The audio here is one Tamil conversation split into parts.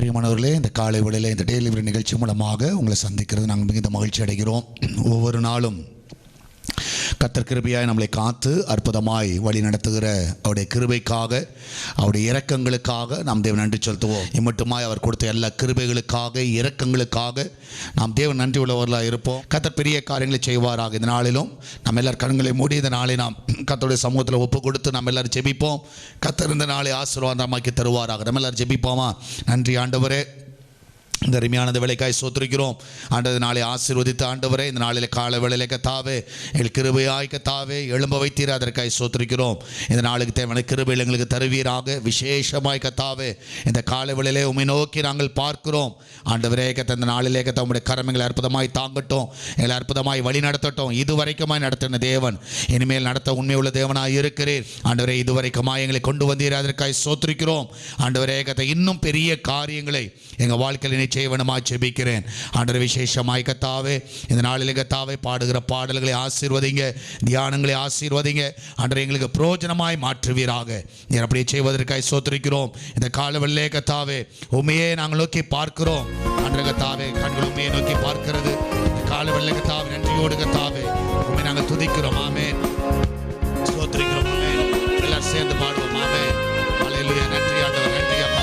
பிரியமானவர்களே, இந்த காலை வேளையில் இந்த டெலிவரி நிகழ்ச்சி மூலமாக உங்களை சந்திக்கிறது நாங்கள் மிகுந்த மகிழ்ச்சி அடைகிறோம். ஒவ்வொரு நாளும் கர்த்தர் கிருபையாய் நம்மளை காத்து அற்புதமாய் வழி நடத்துகிற அவருடைய கிருபைக்காக, அவருடைய இரக்கங்களுக்காக நாம் தேவன் நன்றி செலுத்துவோம். இம்மட்டுமாய் அவர் கொடுத்த எல்லா கிருபைகளுக்காக, இரக்கங்களுக்காக நாம் தேவன் நன்றி உள்ளவர்களாக இருப்போம். கர்த்தர் பெரிய காரியங்களை செய்வாராக. இந்த நாளிலும் நம்ம எல்லாரும் கண்களை மூடி இந்த நாளை நாம் கர்த்தருடைய சமூகத்தில் ஒப்பு கொடுத்து நம்ம எல்லாரும் ஜெபிப்போம். கர்த்தர் இந்த நாளை ஆசீர்வாதமாக்கி தருவாராக. நம்ம எல்லாரும் ஜெபிப்போமா? நன்றி ஆண்டவரே, இந்த அருமையான வேலைக்காய் சோத்திருக்கிறோம். ஆண்டது நாளை ஆசீர்வதித்து ஆண்டவரே, இந்த நாளில் கால வேளையிலே கத்தாவே எங்கள் கிருபையாய் கத்தாவே எழும்ப வைத்தீர், அதற்காய் சோத்திருக்கிறோம். இந்த நாளுக்கு தேவையான கிருபையில் எங்களுக்கு தருவீராக. விசேஷமாய் கத்தாவே இந்த கால வேளையிலே உம்மை நோக்கி நாங்கள் பார்க்கிறோம். ஆண்டவரே கத்த இந்த நாளிலே கத்த உம்முடைய கரங்களை அற்புதமாய் தாங்கட்டும், எங்களை அற்புதமாய் வழி நடத்தட்டும். இதுவரைக்குமாய் நடத்தின தேவன் இனிமேல் நடத்த உண்மை உள்ள தேவனாய் இருக்கிறீர். ஆண்டவரே இதுவரைக்குமாய் எங்களை கொண்டு வந்தீர், அதற்காய் சோத்திருக்கிறோம். ஆண்டவரே கத்த இன்னும் பெரிய காரியங்களை எங்கள் வாழ்க்கையில் செய்ய வேணுமா ஜெபிக்கிறேன். ஆண்டவரே விசேஷமாய் கத்தாவே இந்த நாளிலே கத்தாவே பாடுகிற பாடல்களை ஆசீர்வதிங்க, தியானங்களை ஆசீர்வதிங்க. ஆண்டவரே எங்களுக்கு பிரயோஜனமாய் மாற்றுவீராக. நீர் அப்படியே செய்வதற்காய் சோத்திருக்கிறோம். இந்த காலவெளியிலே கத்தாவே உண்மையே நாங்கள் நோக்கி பார்க்கிறோம். ஆண்டவரே கத்தாவே கண்கள் உண்மையை நோக்கி பார்க்கிறது. இந்த காலவெளியிலே கத்தாவே நன்றியோடு கத்தாவே உண்மை நாங்கள் துதிக்கிறோம். ஆமென், சோத்திரிக்கிறோம். ஆமென். எல்லாரும் சேர்ந்து பாடுவோம். ஆமென். ஹல்லேலூயா. நன்றி ஆண்டவர், நன்றி அப்பா.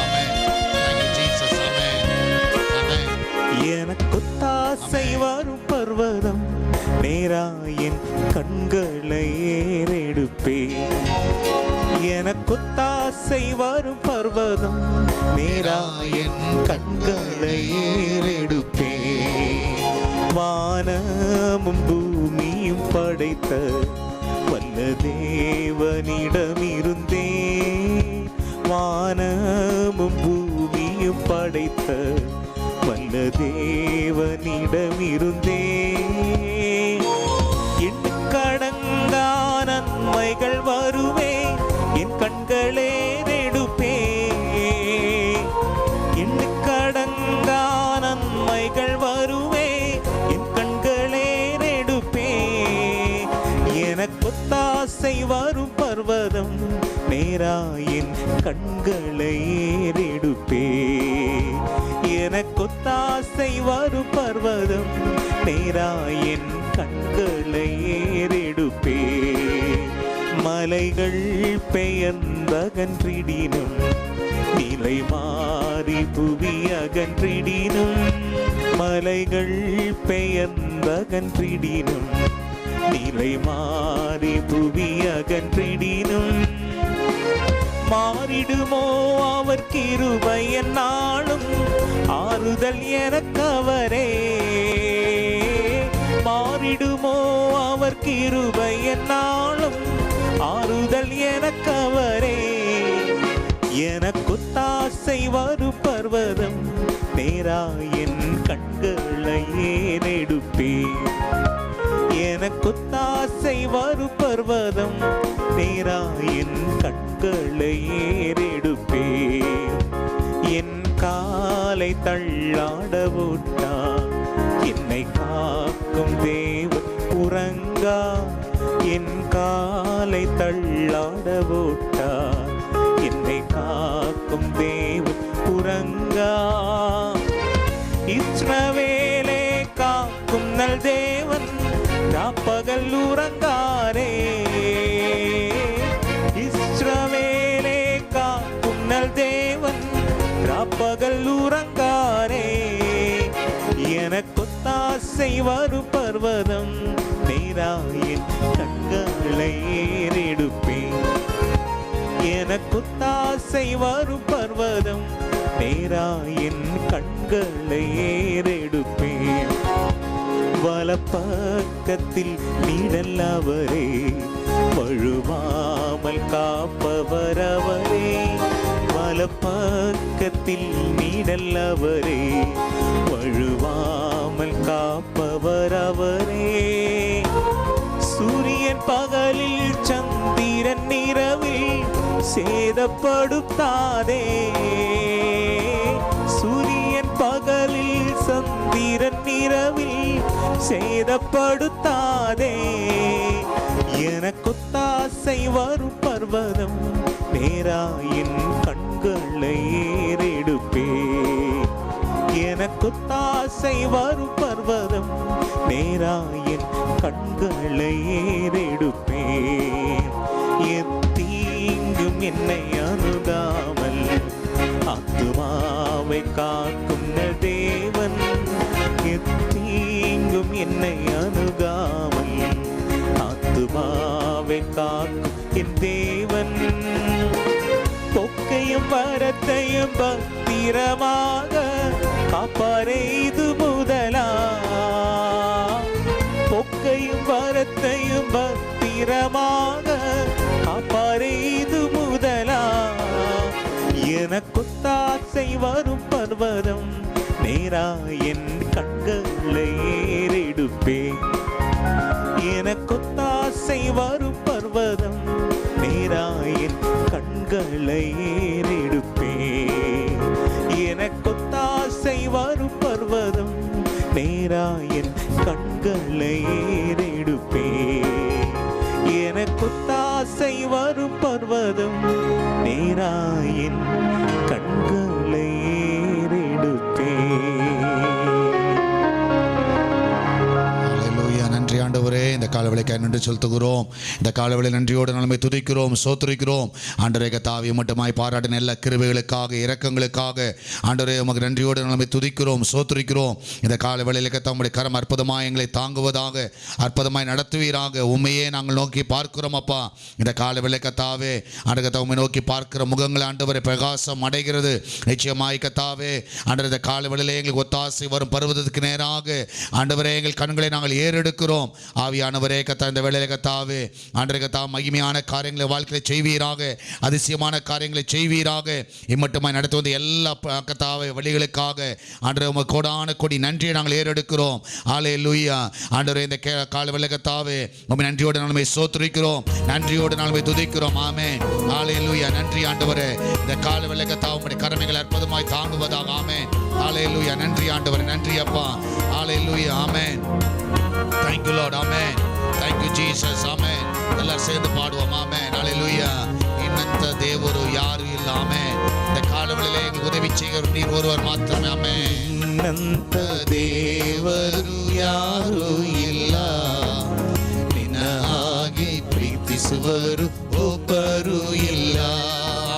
எனக்குத்தாசை வரும் பர்வதம் நேராயின் கண்களை ஏறெடுப்பே. எனக்குத்தாசை வரும் பர்வதம் நேராயின் கண்களை ஏறெடுப்பே. வானமும் பூமியும் படைத்த வல்ல தேவனிடமிருந்தே, வானமும் பூமியும் படைத்த வல்ல தேவனிடமிருந்தே, எண்ணுக்கடங்கா நன்மைகள் வருவே என் கண்களே நெடுப்பே. எண்ணுக்கடங்கா நன்மைகள் வருவே என் கண்களே நெடுப்பே. எனக்குத்தாசை வரும் பர்வதம் நேராயின் கண்களை ஏறெடுப்பே. எனக்குத்தாசை வரும் பர்வதம் நேராயின் கண்களை ஏறெடுப்பே. மலைகள் பெயர்ந்தகன்றிடினும், நிலை மாறி புவி அகன்றிடினும். மலைகள் பெயர்ந்தகன்றிடினும், நிலை மாறி புவி அகன்றிடினும். மாறிடுமோ அவர் கிருபை என்னாலும், ஆறுதல் எனக்கவரே. மாறிடுமோ அவர் கிருபை என்னாலும், ஆறுதல் எனக்கவரே. எனக்குத்தாசை வரும் பர்வதம் நேராயின் கண்களை ஏறெடுப்பே. எனக்குத்தாசை வரும் பர்வதம் நேராயின் கண்களை ஏறெடுப்பே. என் காலை தள்ளாட விட்டா என்னை காக்கும் தேவன் உறங்கா. என் காலை தள்ளாட விட்டா என்னை காக்கும் தேவன் உறங்கா. இஸ்ரவேலே காக்கும் நல் தேவன் ராப்பகல் உறங்காரே. இஸ்ரவேலே காக்கும் நல் தேவன் ராப்பகல் உறங்காரே. எனக்குத்தாசை வரும் பர்வதம் நேராயின் கண்களை ஏறெடுப்பே. எனக்குத்தாசை வரும் பர்வதம் நேராயின் கண்களை ஏறெடுப்பே. வலப்பக்கத்தில் நீடல்லவரே, வழுவாமல் காப்பவரவரே. வலப்பக்கத்தில் நீடல்லவரே, வழுவாமல் காப்பவரவரே. சூரியன் பகலில் சந்திரன் இரவில் சேதப்படுத்தாதே. சூரியன் பகலில் சந்திரன் இரவில் சேதப்படுத்தாதே. எனக்குத்தாசை வரும் பர்வதம் நேராயின் கண்களை ஏறெடுப்பே. ஆசை வரும் பர்வதம் நேராயின் கண்களை ஏறெடுப்பேன். எத்தீங்கும் என்னை அணுகாமல் ஆத்துமாவை காக்கும் தேவன். எத்தீங்கும் என்னை அணுகாமல் ஆத்துமாவை காக்கும் என் தேவன். பொக்கையும் வரத்தையும் பத்திரமாக காப்பாரே இது முதலா. பொக்கையும் வரத்தையும் பத்திரமாக காப்பாரே இது முதலா. எனக்கொத்தாசை வரும் பர்வதம் நேரா என் கண்களை ஏறெடுப்பேன். எனக்கொத்தாசை வரும் பர்வதம் நேரா என் கண்களை ஏறெடுப்பேன். எனக்கொத்தாசை வரும் பர்வதம் நேரா என் கண்களை ஏறெடுப்பேன். எனக்கொத்தாசை வரும் பர்வதம் நேரா என் கண்களை ஏறெடுப்பேன். நன்றி ஆண்டவரே, இந்த காலவேளைக்காய் நன்றி செலுத்துகிறோம். இந்த காலவேளை நன்றியோடு நன்மை துதிக்கிறோம், சோத்திரிக்கிறோம். ஆண்டவரே கர்த்தாவே மட்டுமாய் பாராட்டின எல்லா கிருபைகளுக்காக, இரக்கங்களுக்காக ஆண்டவரே உமக்கு நன்றியோடு நன்மை துதிக்கிறோம், சோத்திரிக்கிறோம். இந்த காலவேளையில் கர்த்தாவுடைய கரம் அற்புதமாய் எங்களை தாங்குவதாக, அற்புதமாய் நடத்துவீராக. உண்மையே நாங்கள் நோக்கி பார்க்கிறோம் அப்பா. இந்த காலவேளை கர்த்தாவே ஆண்டவரே கர்த்தாவை நோக்கி பார்க்கிற முகங்கள் ஆண்டவரே பிரகாசம் அடைகிறது. நிச்சயமாய் கர்த்தாவே ஆண்டவரே இந்த காலவேளையிலே எங்களுக்கு ஒத்தாசை வரும் பருவதற்கு நேராக ஆண்டவரே எங்கள் கண்களை நாங்கள் ஏறெடுக்கிறோம். ஆவியானவரே கர்த்தா இந்த வேளையிலே கர்த்தாவே ஆண்டவரே கர்த்தா மகிமையான காரியங்களை வாழ்க்கையில் செய்வீராக, அதிசயமான காரியங்களை செய்வீராக. இம்மட்டுமாய் நடத்து வந்த எல்லா கர்த்தாவே வழிகளுக்காக ஆண்டவரே உமக்கு கோடான கோடி நன்றியை நாங்கள் ஏறெடுக்கிறோம். ஹல்லேலூயா. ஆண்டவரே இந்த காலவேளை கர்த்தாவே உம்மை நன்றியோடு நாங்கள் ஸ்தோத்திரிக்கிறோம், நன்றியோடு நாங்கள் துதிக்கிறோம். ஆமென். ஹல்லேலூயா. நன்றி ஆண்டவரே. இந்த காலவேளை கர்த்தாவே உம்முடைய கருணைகள் அற்புதமாய் தாங்குவதாக. ஆமென். ஹல்லேலூயா. நன்றி ஆண்டவரே, நன்றி அப்பா. ஹல்லேலூயா. ஆமென். Thank you Lord. Amen. Thank you Jesus. Amen. எல்லாரும் சேர்ந்து பாடுவோம். Amen. Hallelujah. இன்னந்த தேவரு யாரும் இல்ல. Amen. இந்த காலவெளியிலே எங்களுக்கு உதவி செய்கிற நீர் ஒருவர் மாத்திரமே. Amen. ಇನ್ನಂತ ದೇವರು ಯಾರು ಇಲ್ಲ, ನಿನ್ನ ಹಾಗೆ ಪ್ರೀತಿಸುವರು ಒಬ್ಬರು ಇಲ್ಲ.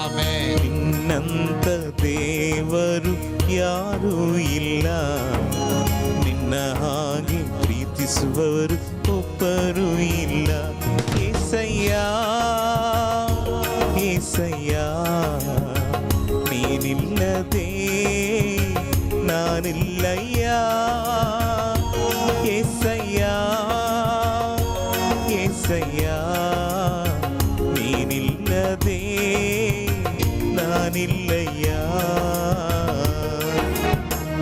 Amen. ನಿನ್ನಂತ ದೇವರು ಯಾರು ಇಲ್ಲ, ನಿನ್ನ ಹಾಗೆ ಪ್ರೀತಿಸುವರು ಒಬ್ಬರು ಇಲ್ಲ. ಏಸಯ್ಯ ಏಸಯ್ಯ, ನೀನಿಲ್ಲದೆ ನಾನಿಲ್ಲಯ್ಯ. ಏಸಯ್ಯ ಏಸಯ್ಯ, ನೀನಿಲ್ಲದೆ ನಾನಿಲ್ಲಯ್ಯ.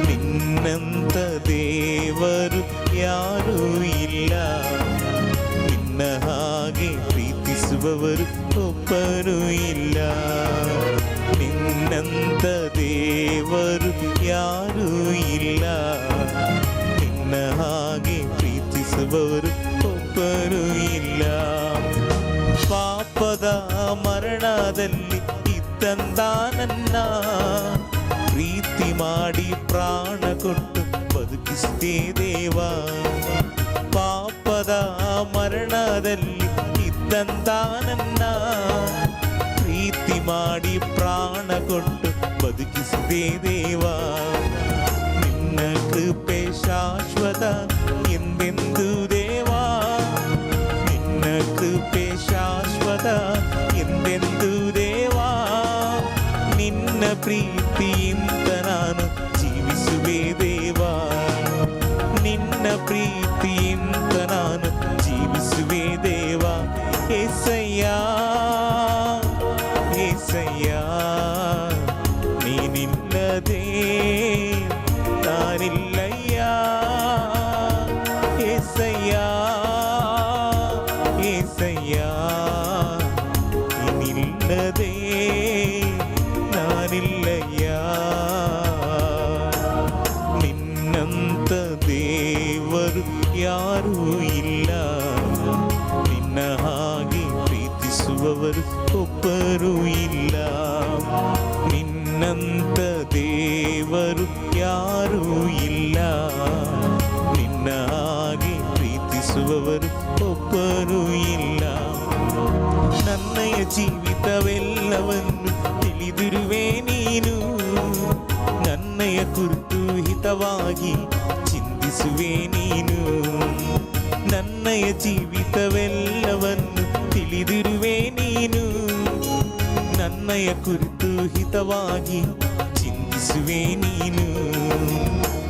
ನಿನ್ನಂತ ದೇವರು ಯಾರೂ ಇಲ್ಲ, ನಿನ್ನ ಹಾಗೆ ಪ್ರೀತಿಸುವವರು ಒಬ್ಬರು ಇಲ್ಲ. ನಿನ್ನಂತ ದೇವರು ಯಾರೂ ಇಲ್ಲ, ನಿನ್ನ ಹಾಗೆ ಪ್ರೀತಿಸುವವರು ಒಬ್ಬರು ಇಲ್ಲ. ಪಾಪದ ಮರಣದಲ್ಲಿ ಇದ್ದಂದ ನನ್ನ ಪ್ರೀತಿ ಮಾಡಿ ಪ್ರಾಣ ಕೊಟ್ಟು ಬದುಕಿಸಿದೆ ದೇವಾ. ಪಾಪದ ಮರಣದಲ್ಲಿ ಇದ್ದಂತ ನನ್ನ ಪ್ರೀತಿ ಮಾಡಿ ಪ್ರಾಣ ಕೊಟ್ಟು ಬದುಕಿಸಿದೆ ದೇವಾ. ನಿನ್ನ ಕೃಪೆ ಶಾಶ್ವತ ಎಂದೆಂದು ದೇವಾ, ನಿನ್ನ ಕೃಪೆ ಶಾಶ್ವತ ಎಂದೆಂದು ದೇವಾ. ನಿನ್ನ ಪ್ರೀತಿಯಿಂದ ನಾನು ಜೀವಿಸುವೆ ದೇವಾ, ನಿನ್ನ ಪ್ರೀತಿಯಿಂದ ನಾನು ಜೀವಿಸುವೆ ದೇವಾ. ಏಸಯ್ಯ ಏಸಯ್ಯ, ನೀನಿಲ್ಲದೆ ನಾನಿಲ್ಲಯ್ಯ. ಏಸಯ್ಯ ಏಸಯ್ಯ, ನೀನಿಲ್ಲದೆ ನಾನಿಲ್ಲಯ್ಯ. ನಿನ್ನಂತ ದೇವರು ಯಾರೂ ಇಲ್ಲ, ನಿನ್ನ ಹಾಗೆ ಪ್ರೀತಿಸುವವರು ಒಬ್ಬರು ಇಲ್ಲ. ನಿನ್ನಂತ ದೇವರು ಯಾರೂ ಇಲ್ಲ, ಜೀವಿತವೆಲ್ಲವನ್ನು ತಿಳಿದಿರುವೆ ನೀನು. ನನ್ನಯ ಕುರಿತು ಹಿತವಾಗಿ ಚಿಂತಿಸುವೆ ನೀನು. ನನ್ನಯ ಜೀವಿತವೆಲ್ಲವನ್ನು ತಿಳಿದಿರುವೆ ನೀನು. ನನ್ನಯ ಕುರಿತು ಹಿತವಾಗಿ ಚಿಂತಿಸುವೆ ನೀನು.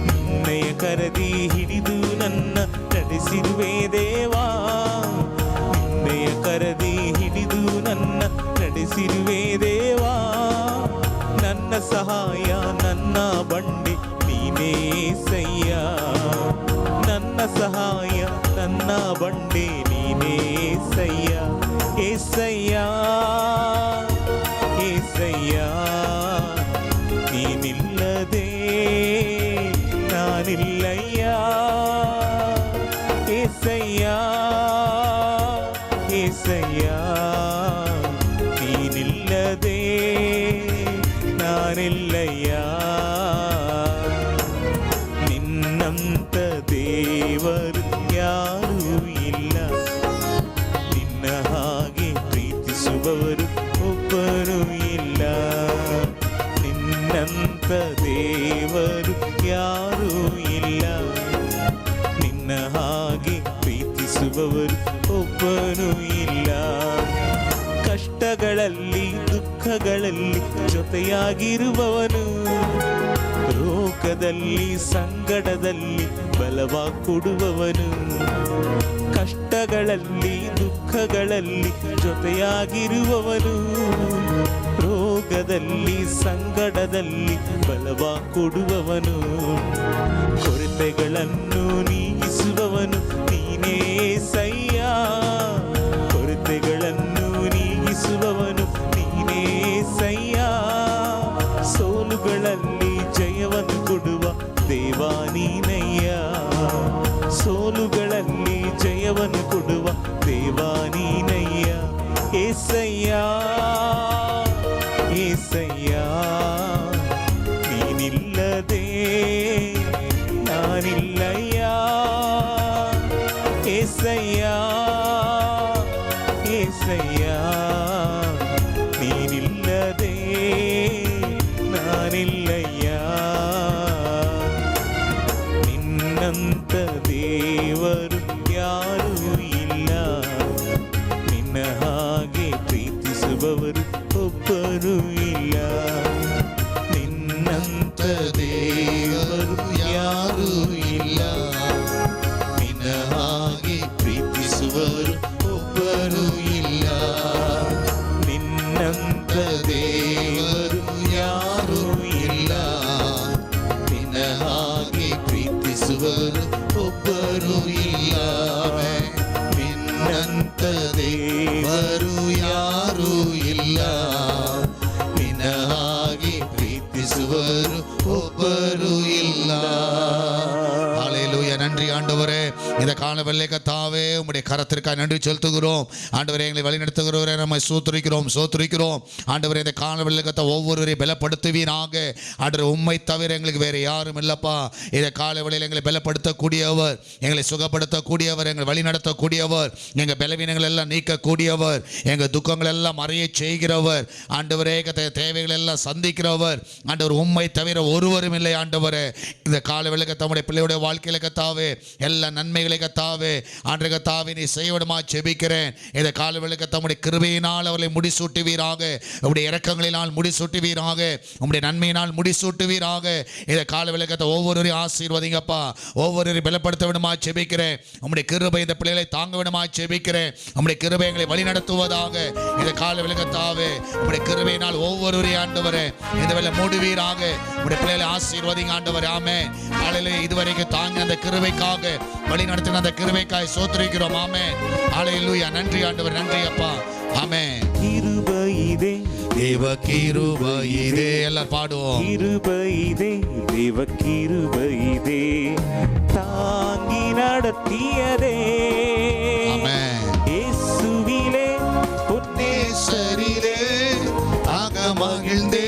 ನಿನ್ನಯ ಕರದಿ ಹಿಡಿದು ನನ್ನ ನಡೆಸಿರುವೆ ದೇವಾ. ನಿನ್ನಯ ಕರದಿ ಹಿಡಿದು ನನ್ನ ನಡೆಸಿರುವೆ ದೇವಾ. ನನ್ನ ಸಹಾಯ ನನ್ನ ಬಂಡೆ ನೀನೇ ಸಯ್ಯ. ನನ್ನ ಸಹಾಯ ನನ್ನ ಬಂಡೆ ನೀನೇ ಸಯ್ಯ. ಏಸಯ್ಯ ಏಸಯ್ಯ, ನೀನಿಲ್ಲದೆ ನಾನಿಲ್ಲಯ್ಯ. ಏಸಯ್ಯ ಏಸಯ್ಯ, ನೀನಿಲ್ಲದೆ ನಾನಿಲ್ಲಯ್ಯ. ನಿನ್ನಂತ ದೇವರು ಯಾರೂ ಇಲ್ಲ. ನಿನ್ನ ಹಾಗೆ ಪ್ರೀತಿಸುವವರು ಒಬ್ಬರು ಇಲ್ಲ. ನಿನ್ನಂತ ದೇವರು ಯಾರೂ ಇಲ್ಲ. ನಿನ್ನ ಹಾಗೆ ಪ್ರೀತಿಸುವವರು ಒಬ್ಬರು ಇಲ್ಲ. ಕಷ್ಟಗಳಲ್ಲಿ ದುಃಖಗಳಲ್ಲಿ ಜೊತೆಯಾಗಿರುವವನು, ರೋಗದಲ್ಲಿ ಸಂಕಟದಲ್ಲಿ ಬಲವ ಕೊಡುವವನು. ಕಷ್ಟಗಳಲ್ಲಿ ದುಃಖಗಳಲ್ಲಿ ಜೊತೆಯಾಗಿರುವವನು, ರೋಗದಲ್ಲಿ ಸಂಕಟದಲ್ಲಿ ಬಲವ ಕೊಡುವವನು. ಕೊರತೆಗಳನ್ನು ನೀಗಿಸುವವನು ನೀನೇ ಸಯ್ಯ. ಕೊರತೆಗಳನ್ನು ನೀಗಿಸುವವನು ನೀನೇ ಸಯ್ಯ. ಸೋಲುಗಳಲ್ಲಿ ಜಯವನ್ನು ಕೊಡುವ ದೇವಾ ನೀನಯ್ಯ. ಸೋಲುಗಳಲ್ಲಿ ಜಯವನ್ನು ಕೊಡುವ ದೇವಾ ನೀನಯ್ಯ. ಏಸಯ್ಯ ಏಸಯ್ಯ, ನೀನಿಲ್ಲದೆ ನಾನಿಲ್ಲಯ್ಯ. ಏಸಯ್ಯ ಏಸಯ್ಯ, ನೀನಿಲ್ಲದೆ ನಾನಿಲ್ಲಯ್ಯ. ನಿನ್ನಂತ ದೇವರು ಯಾರೂ ಇಲ್ಲ. ನಿನ್ನ ಹಾಗೆ ಪ್ರೀತಿಸುವವರು ಒಬ್ಬರು ಇಲ್ಲ. ನಿನ್ನಂತ ದೇವರು ಯಾರೂ ಇಲ್ಲ. ನಿನ್ನ ಹಾಗೆ ಪ್ರೀತಿಸುವವರು ಒಬ್ಬರು ಇಲ್ಲ. ನಿನ್ನಂತ ದೇವರು ಯಾರೂ ಇಲ್ಲ. ನಿನ್ನ ಹಾಗೆ ಪ್ರೀತಿಸುವರು ಒಬ್ಬರು ಇಲ್ಲ. ನಿನ್ನಂತ ದೇವರು ಯಾರೂ ಇಲ್ಲ. ನಿನ್ನ ಹಾಗೆ ಪ್ರೀತಿಸುವರು ಒಬ್ಬರು ಇಲ್ಲ. ஹல்லேலூயா. நன்றி ஆண்டவரே. இந்த காலவெல்லை கர்த்தாவே உம்முடைய கரத்திற்காக நன்றி செலுத்துகிறோம் ஆண்டவரே. எங்களை வழிநடத்துகிறவரே நம்மை சோத்திரிக்கிறோம் ஆண்டவரே. இந்த காலவெல்லை கர்த்தா ஒவ்வொருவரையும் பலப்படுத்துவீராக. ஆண்டவரே, உம்மை தவிர எங்களுக்கு வேறு யாரும் இல்லப்பா. இந்த காலவெளியில் எங்களை பலப்படுத்தக்கூடியவர், எங்களை சுகப்படுத்தக்கூடியவர், எங்களை வழிநடத்தக்கூடியவர், எங்கள் பலவீனங்கள் எல்லாம் நீக்கக்கூடியவர், எங்கள் துக்கங்கள் எல்லாம் மறைய செய்கிறவர் ஆண்டவரே. தேவைகள் எல்லாம் சந்திக்கிறவர் ஆண்டவர். உம்மை தவிர ஒருவரும் இல்லை ஆண்டவரே. இந்த காலவெளியில் கர்த்தாவுடைய பிள்ளையுடைய வாழ்க்கையில கர்த்தாவே எல்லா நன்மைகளை கர்த்தாவே ஆண்டவரே கர்த்தாவே நீ செய்யவிடுமா ஜெபிக்கிறேன். இந்த காலவெளியில் கர்த்தாவுடைய கிருபையினால் அவர்களை முடிசூட்டுவீராக. உம்முடைய இரக்கங்களினால் முடிசூட்டுவீராக. உம்முடைய நன்மையினால் முடிசூட்டுவீராக. இந்த காலவெளியில் கர்த்தா ஒவ்வொருவரையும் ஆசீர்வதிங்கப்பா. ஒவ்வொருவரையும் பலப்படுத்த விடுமா ஜெபிக்கிறேன். உம்முடைய கிருபை இந்த பிள்ளைகளை தாங்க விடுமா ஜெபிக்கிறேன். உம்முடைய கிருபை எங்களை வழிநடத்துவதாக. இந்த காலவெளியில் கர்த்தாவே உம்முடைய கிருபையினால் ஒவ்வொருவரையும் ஆண்டவரே இந்த வேளை மூடுவீராக. உம்முடைய பிள்ளைகளை ஆசீர்வதிங்க ஆண்டவரே. ஆமென். ஹல்லேலூயா. இதுவரைக்கும் தாங்க அந்த கிருபைக்காக வழி நடத்தின அந்த கிருபைக்காய் சோத்திரிக்கிறோம். ஆமென். ஹல்லேலூயா. நன்றி ஆண்டவர். நன்றி அப்பா. ஆமென். கிருபை இதே தேவ கிருபை இதே. எல்லாரும் பாடுவோம். கிருபை இதே தேவ கிருபை இதே தாங்கி நடத்தியதே. ஆமென். இயேசுவிலே பொன்னேசரிலே ஆக மகிழ்ந்தே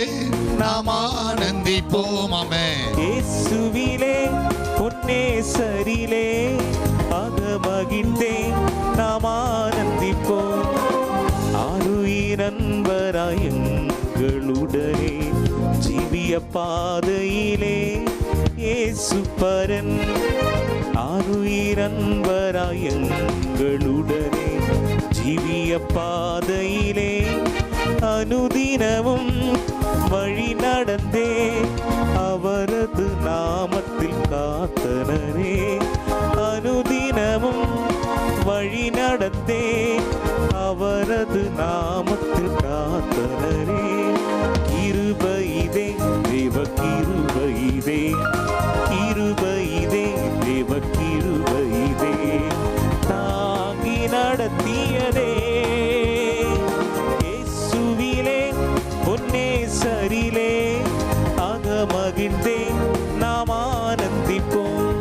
நாம் ஆனந்திப்போம். ஆமென். இயேசுவிலே பொன்னேசரிலே ஆக மகிழ்ந்தே நாம் ஆனந்திப்போம். ஆருயிர அன்பராய் எங்களுடனே ஜீவிய பாதையிலே இயேசு பரன் ஆருயிர் அன்பராய் எங்களுடனே ஜீவிய பாதையிலே அனுதினமும் வழி நடந்தே அவரது நாமத்தில் காத்தனரே அனுதினமும் வழி நடந்தே அவரது நாமத்தில் காத்தனரே கிருபையிதே தேவ கிருபையிதே கிருபையிதே தேவ கிருபையிதே தாங்கி நடத்தியதே இயேசுவிலே பொன்னே சரிலே அகமகிழ்ந்தே நாம் ஆனந்திப்போம்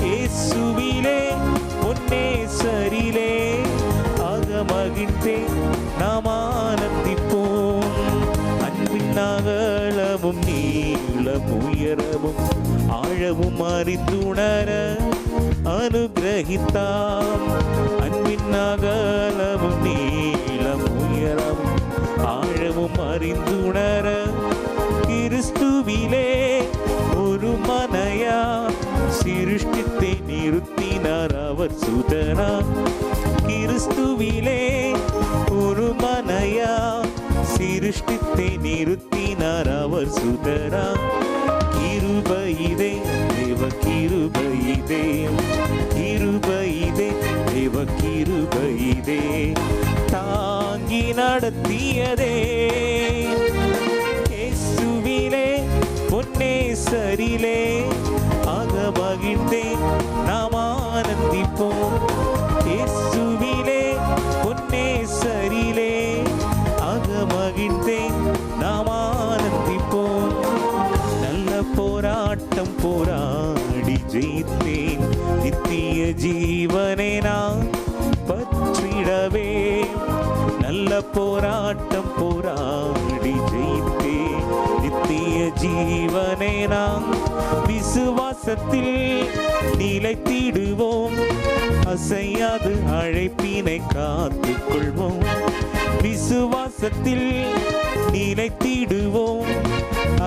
இயேசுவிலே பொன்னே சரிலே அகமகிழ்ந்தே நாம் ஆனந்திப்போம் அன்பின் அகலமும் நீளம் உயரமும் ஆழவும் அறிந்துணர அனுகிரகித்தாம் அன்பின் அகலமும் நீளம் உயரமும் ஆழவும் அறிந்துணர கிறிஸ்துவிலே ஒரு மனையா சிருஷ்டித்தை நிறுத்தினார் அவர் சுதனா கிறிஸ்துவிலே ஒரு மனையா சிருஷ்டித்தை நிறுத்தினார் அவர் சுதனா கிருபையிதே தேவ கிருபையிதே கிருபையிதே தேவ கிருபையிதே தாங்கி நடத்தியதே இயேசுவிலே பொன்னே சரிலே அகமகிழ்ந்தே நாம் ஆனந்திப்போம் இயேசுவிலே பொன்னே சரிலே அகமகிழ்ந்தே நாம் ஆனந்திப்போம் நல்ல போராட்டம் போராடி ஜெயித்தேன் நித்திய ஜீவனை நான் பற்றிடவே நல்ல போராட்டம் போராடி ஜெயித்தேன் நித்திய ஜீவனை நாம் விசுவாசத்தில் நிலைத்திடுவோம் அசையாது அழைப்பினை காத்துக் கொள்வோம் விசுவாசத்தில் நிலைத்திடுவோம்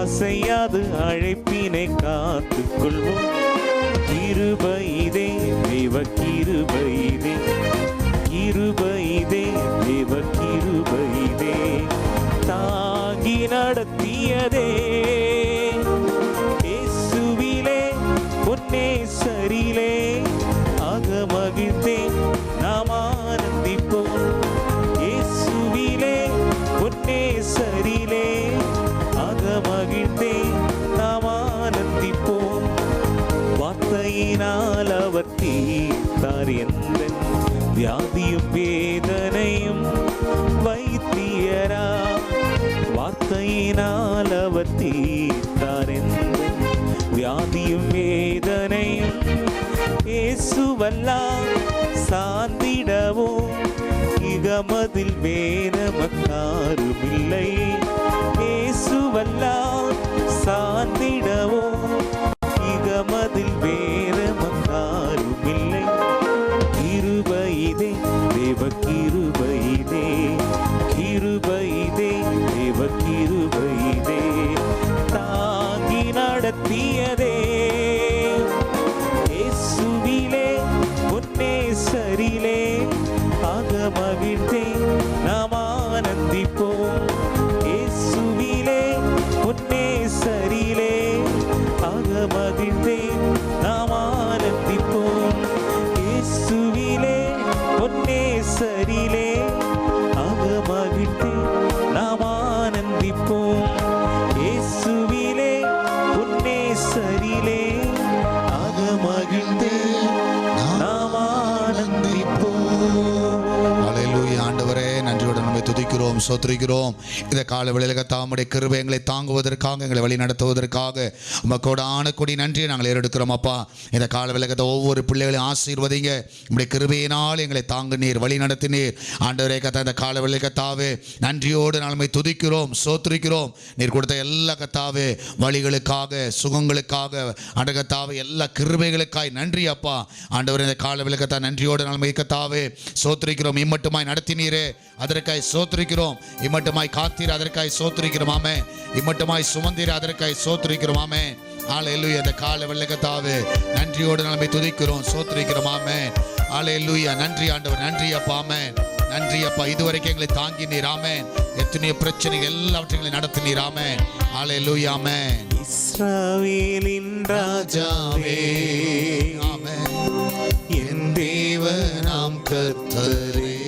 அசையாது அழைப்பினை காத்துக் கொள்வோம் கிருபையிதே தேவ கிருபையிதே கிருபையிதே தேவ கிருபையிதே தாங்கி நடத்தியதே இயேசுவிலே பொன்னே சரிலே அகமகிழ்ந்தே நாம் ஆனந்திப்போம் இயேசுவிலே பொன்னே சரிலே அகமகிழ்ந்தே நாம் ஆனந்திப்போம் வார்த்தையினால் அவர் தீர்த்தார் எந்த வியாதியும் வேதனையும் வைத்தியரா வார்த்தையினால் அவர் தீர்த்தார் எந்த வியாதியும் வேதனையும் இயேசுவெல்லாம் சார்ந்திடவும் இகமதில் வேறமக்காருமில்லை இயேசுவெல்லாம் சார்ந்திடவும் இகமதில் வேறமக்காருமில்லை கிருபையிதே தேவ கிருபையிதே கிருபையிதே தேவ கிருபையிதே தாங்கி நடத்தியதே இயேசுவிலே பொன்னே சரிலே அகமகிழ்ந்தே நாம் ஆனந்திப்போம் இயேசுவிலே பொன்னே சரிலே அகமகிழ்ந்தே நாம் ஆனந்திப்போம் இயேசுவிலே பொன்னே சரிலே அகமகிழ்ந்தே நாம் ஆனந்திப்போம் இயேசுவிலே பொன்னே சரிலே அகமகிழ்ந்தே நாம் ஆனந்திப்போம். அல்லேலூயா. ஆண்டவரே நன்றியுடன் நம்மை துதிக்கிறோம் சோத்திரிக்கிறோம். இந்த கால வேளையில தாமுடைய கிருபை எங்களை தாங்குவதற்காக எங்களை வழி நடத்துவதற்காக உமக்கோட ஆணக்கூடி நன்றியை நாங்கள் ஏறெடுக்கிறோம் அப்பா. இந்த கால வேளையில ஒவ்வொரு பிள்ளைகளையும் ஆசீர்வதிங்க. உங்களுடைய கிருபையினால் எங்களை தாங்குனீர் வழி நடத்தினீர். ஆண்டவரே கத்தா இந்த கால வேளையில கத்தாவே நன்றியோடு நம்மை துதிக்கிறோம் சோத்திரிக்கிறோம். நீர் கொடுத்த எல்லா கத்தாவே வழிகளுக்காக சுகங்களுக்காக ஆண்டவர் கத்தாவே எல்லா கிருபைகளுக்காய் நன்றி அப்பா. ஆண்டவரே இந்த கால வேளையில கத்தா நன்றியோடு நம்மை கத்தாவே சோத்திரிக்கிறோம். இம்மட்டுமாய் நடத்தினீரே அதற்காய் சோத்திரி சோத்திரிக்கிறோம். இம்மட்டுமாய் காத்தீர், அதற்காய் சோத்திரிக்கிறோம். ஆமென். இம்மட்டுமாய் சுமந்தீர், அதற்காய் சோத்திரிக்கிறோம். ஆமென். ஹல்லேலூயா. இந்த காலை வேளையிலே கர்த்தாவே நன்றியோடு நம்மை துதிக்கிறோம், சோத்திரிக்கிறோம். ஆமென். ஹல்லேலூயா. நன்றி ஆண்டவர், நன்றி அப்பா. ஆமென். நன்றி அப்பா, இதுவரைக்கும் எங்களை தாங்கி நீர். ஆமென். எத்தனையோ பிரச்சனைகள் எல்லாவற்றையும் நடத்தினீர். ஆமென். ஹல்லேலூயா. ஆமென். இஸ்ரவேலின் ராஜாவே, ஆமென். என் தேவனாம் கர்த்தரே,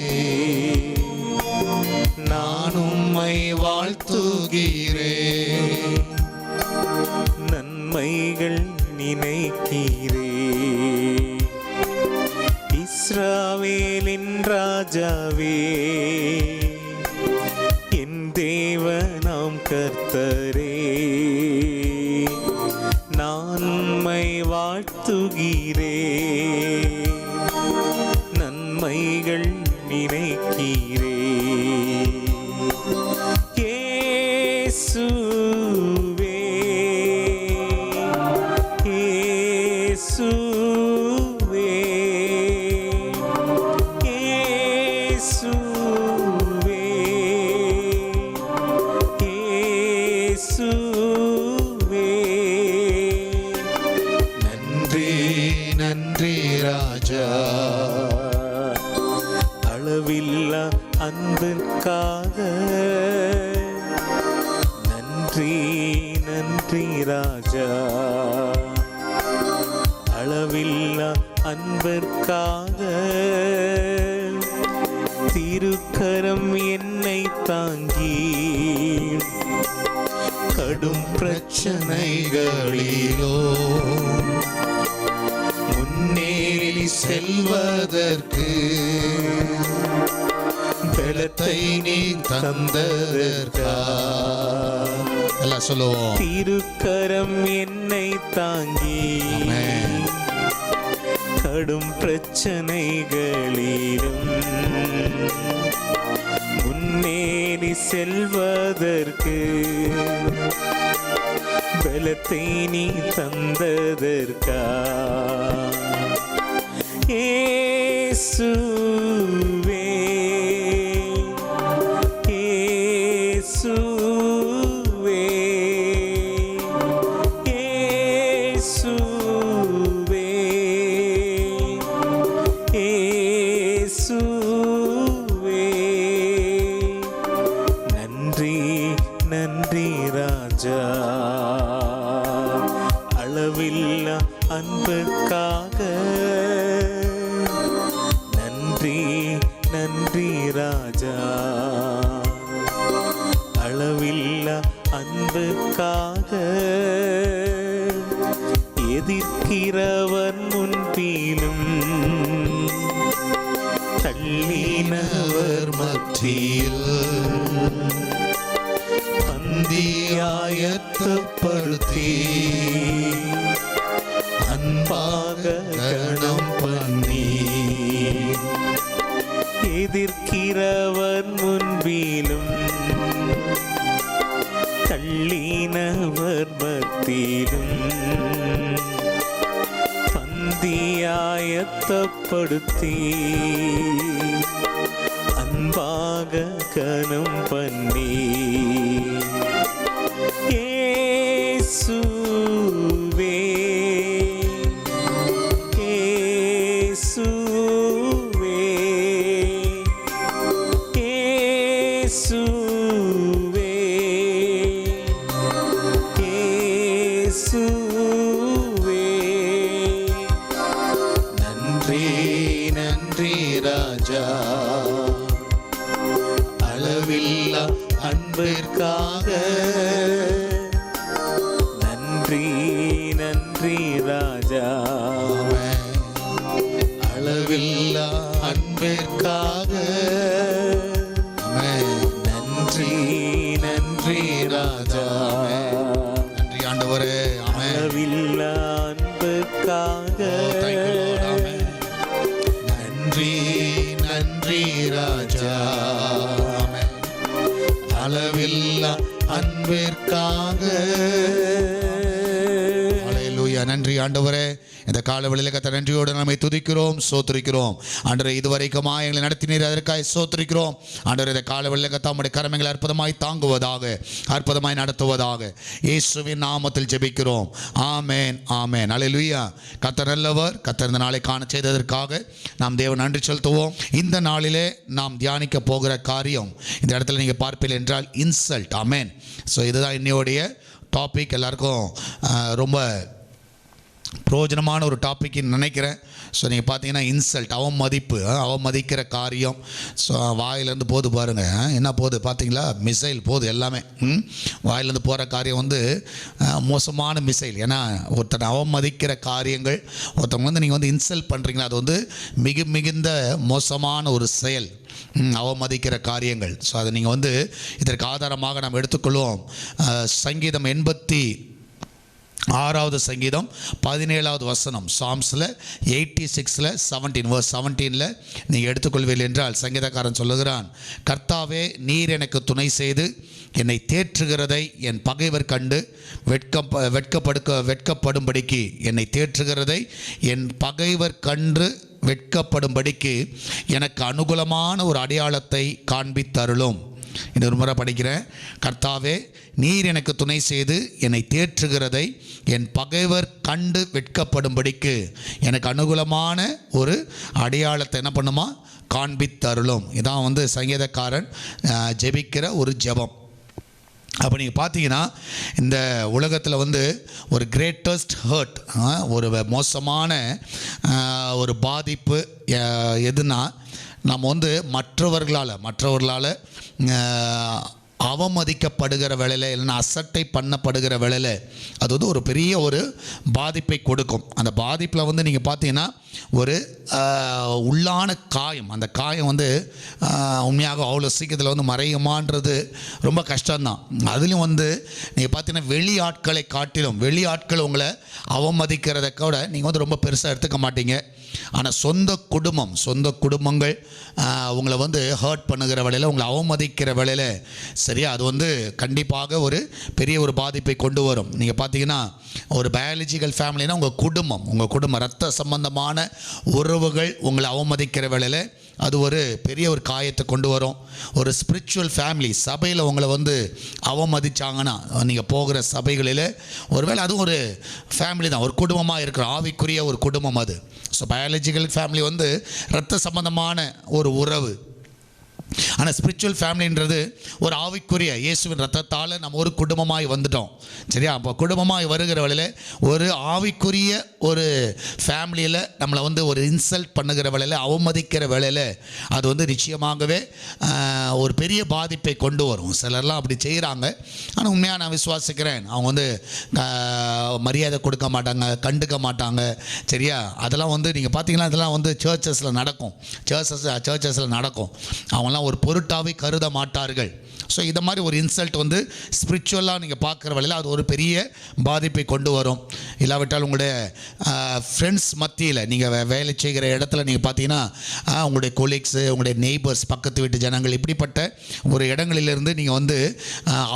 நான் உம்மை வாழ்த்துகிறேன், நன்மைகள் நினைக்கிறேன். இஸ்ரவேலின் ராஜாவே, என் தேவனாம் கர்த்தரே, நான் உம்மை வாழ்த்துகிறேன், நன்மைகள் நினைக்கிறேன். இயேசுவே, இயேசுவே, இயேசுவே, இயேசுவே. நன்றி நன்றி ராஜா, அளவில்லா அன்பிற்காக. நன்றி நன்றி ராஜா, அளவில்லா அன்பிற்காக. திருக்கரம் என்னை தாங்கி கடும் பிரச்சனைகளிலோ முன்னேறி செல்வதற்கு பலத்தை நீ தந்ததற்கா. எல்லாம் சொல்லுவோம். திருக்கரம் என்னை தாங்கி கடும் பிரச்சனைகளிலும் முன்னேறி செல்வதற்கு பலத்தை நீ தந்ததற்கா. இயேசுவே, இயேசுவே, இயேசுவே, இயேசுவே. நன்றி நன்றி ராஜா, அளவில்லா அன்புக்காக. நன்றி நன்றி ராஜா, அளவில்லா அன்புக்காக. எதிர்க்கிறவர் முன்பிலும் தள்ளினவர் மத்தியில் பந்தியாயத்தப்படுத்தி அன்பாக கணம் பண்ணி. எதிர்க்கிறவர் முன்பிலும் தள்ளினவர் மத்தியிலும் பந்தியாயத்தப்படுத்தி அன்பாக கனம் பண்ணி. இயேசுவே, இயேசுவே, இயேசுவே, இயேசுவே. நன்றி நன்றி ராஜா, அளவில்லா அன்பிற்காக. நன்றி நன்றி ராஜா, அளவில்லா அன்பிற்காக. நன்றி நன்றி ராஜா, நன்றி ஆண்டவரே. ஆமென். அளவில்லா அன்புக்காக. நன்றி நன்றி ராஜா, ஆமென். அளவில்லா அன்பிற்காக. ஹல்லேலூயா. நன்றி ஆண்டவரே. இந்த காலவெளியில் கர்த்தர் நன்றியோடு நம்மை துதிக்கிறோம், சோத்திரிக்கிறோம். ஆண்டவரே, இதுவரைக்குமா எங்களை நடத்தினீர், அதற்காக சோத்திரிக்கிறோம். ஆண்டவரே, இந்த காலவெளியில் கர்த்தர் உம்முடைய கரங்களை அற்புதமாய் தாங்குவதாக, அற்புதமாய் நடத்துவதாக இயேசுவின் நாமத்தில் ஜெபிக்கிறோம். ஆமென், ஆமென். அல்லேலூயா. கர்த்தர் நல்லவர். கர்த்தர் இந்த நாளை காண செய்ததற்காக நாம் தேவன் நன்றி செலுத்துவோம். இந்த நாளிலே நாம் தியானிக்க போகிற காரியம், இந்த இடத்துல நீங்கள் பார்ப்பீர்கள் என்றால் இன்சல்ட். ஆமென். ஸோ இதுதான் இன்னையோடைய டாபிக். எல்லாருக்கும் ரொம்ப பிரயோஜனமான ஒரு டாபிக்னு நினைக்கிறேன். ஸோ நீங்கள் பார்த்தீங்கன்னா இன்சல்ட், அவமதிப்பு, அவமதிக்கிற காரியம். ஸோ வாயிலேருந்து போது பாருங்கள், என்ன போகுது பார்த்தீங்களா? மிசைல் போகுது எல்லாமே. வாயிலேருந்து போகிற காரியம் வந்து மோசமான மிசைல். ஏன்னா ஒருத்தனை அவமதிக்கிற காரியங்கள், ஒருத்தவங்க வந்து நீங்கள் வந்து இன்சல்ட் பண்ணுறீங்களா, அது வந்து மிகுந்த மோசமான ஒரு செயல், அவமதிக்கிற காரியங்கள். ஸோ அதை நீங்கள் வந்து இதற்கு ஆதாரமாக நாம் எடுத்துக்கொள்வோம். சங்கீதம் 86வது சங்கீதம் 17வது வசனம், சாம்ஸில் 86ல் 17 verse 17ல் நீங்கள் எடுத்துக்கொள்வீர்கள் என்றால் சங்கீதக்காரன் சொல்லுகிறான், கர்த்தாவே நீர் எனக்கு துணை செய்து என்னை தேற்றுகிறதை என் பகைவர் கண்டு வெட்கப்படும்படிக்கு, என்னை தேற்றுகிறதை என் பகைவர் கண்டு வெட்கப்படும்படிக்கு எனக்கு அனுகூலமான ஒரு அடையாளத்தை காண்பித்தருளும். இன்னொரு முறை படிக்கிறேன். கர்த்தாவே நீர் எனக்கு துணை செய்து என்னை தேற்றுகிறதை என் பகைவர் கண்டு வெட்கப்படும்படிக்கு எனக்கு அனுகூலமான ஒரு அடையாளத்தை என்ன பண்ணுமா, காண்பித்தருளும். இதான் வந்து சங்கீதக்காரன் ஜெபிக்கிற ஒரு ஜெபம். அப்போ நீங்கள் பார்த்தீங்கன்னா இந்த உலகத்தில் வந்து ஒரு கிரேட்டஸ்ட் ஹர்ட், ஒரு மோசமான ஒரு பாதிப்பு எதுனா, நம்ம வந்து மற்றவர்களால் அவமதிக்கப்படுகிற வேளையில், இல்லைன்னா அசட்டை பண்ணப்படுகிற வேளையில் அது வந்து ஒரு பெரிய ஒரு பாதிப்பை கொடுக்கும். அந்த பாதிப்பில் வந்து நீங்கள் பார்த்தீங்கன்னா ஒரு உள்ளான காயம், அந்த காயம் வந்து உண்மையாக அவ்வளோ சீக்கிரத்தில் வந்து மறையுமான்றது ரொம்ப கஷ்டம்தான். அதுலேயும் வந்து நீங்கள் பார்த்தீங்கன்னா வெளி ஆட்களை காட்டிலும், வெளி ஆட்கள் உங்களை அவமதிக்கிறத கூட நீங்கள் வந்து ரொம்ப பெருசாக எடுத்துக்க மாட்டீங்க. ஆனால் சொந்த குடும்பங்கள் உங்களை வந்து ஹர்ட் பண்ணுகிற வேளையில், உங்களை அவமதிக்கிற வேளையில் சரியா, அது வந்து கண்டிப்பாக ஒரு பெரிய ஒரு பாதிப்பை கொண்டு வரும். நீங்கள் பார்த்தீங்கன்னா ஒரு பயாலஜிக்கல் ஃபேமிலினா உங்கள் குடும்பம் ரத்த சம்பந்தமான உறவுகள் உங்களை அவமதிக்கிற வேளையில் அது ஒரு பெரிய ஒரு காயத்தை கொண்டு வரும். ஒரு ஸ்பிரிச்சுவல் ஃபேமிலி, சபையில் உங்களை வந்து அவமதிச்சாங்கன்னா, நீங்கள் போகிற சபைகளில் ஒருவேளை அதுவும் ஒரு ஃபேமிலி தான், ஒரு குடும்பமாக இருக்கிற ஆவிக்குரிய ஒரு குடும்பம் அது. ஸோ பயாலஜிக்கல் ஃபேமிலி வந்து இரத்த சம்பந்தமான ஒரு உறவு. ஆனால் ஸ்பிரிச்சுவல் ஃபேமிலின்றது ஒரு ஆவிக்குரிய இயேசுவின் ரத்தத்தால் நம்ம ஒரு குடும்பமாய் வந்துட்டோம் சரியா. அப்போ குடும்பமாய் வருகிற வேளையில் ஒரு ஆவிக்குரிய ஒரு ஃபேமிலியில் நம்மளை வந்து ஒரு இன்சல்ட் பண்ணுகிற வேளையில், அவமதிக்கிற வேளையில் அது வந்து நிச்சயமாகவே ஒரு பெரிய பாதிப்பை கொண்டு வரும். சிலர்லாம் அப்படி செய்கிறாங்க. ஆனால் உண்மையாக நான் விசுவாசிக்கிறேன், அவங்க வந்து மரியாதை கொடுக்க மாட்டாங்க, கண்டுக்க மாட்டாங்க சரியா. அதெல்லாம் வந்து நீங்கள் பார்த்தீங்கன்னா அதெல்லாம் வந்து சர்ச்சஸில் நடக்கும். அவங்களாம் ஒரு பொருட்டாவே கருத மாட்டார்கள். ஸோ இந்த மாதிரி ஒரு இன்சல்ட் வந்து ஸ்பிரிச்சுவலாக நீங்கள் பார்க்குற வேளையில் அது ஒரு பெரிய பாதிப்பை கொண்டு வரும். இல்லாவிட்டால் உங்களுடைய ஃப்ரெண்ட்ஸ் மத்தியில், நீங்கள் வேலை செய்கிற இடத்துல நீங்கள் பார்த்தீங்கன்னா உங்களுடைய கொலீக்ஸு, உங்களுடைய நெய்பர்ஸ், பக்கத்து வீட்டு ஜனங்கள், இப்படிப்பட்ட ஒரு இடங்களிலிருந்து நீங்கள் வந்து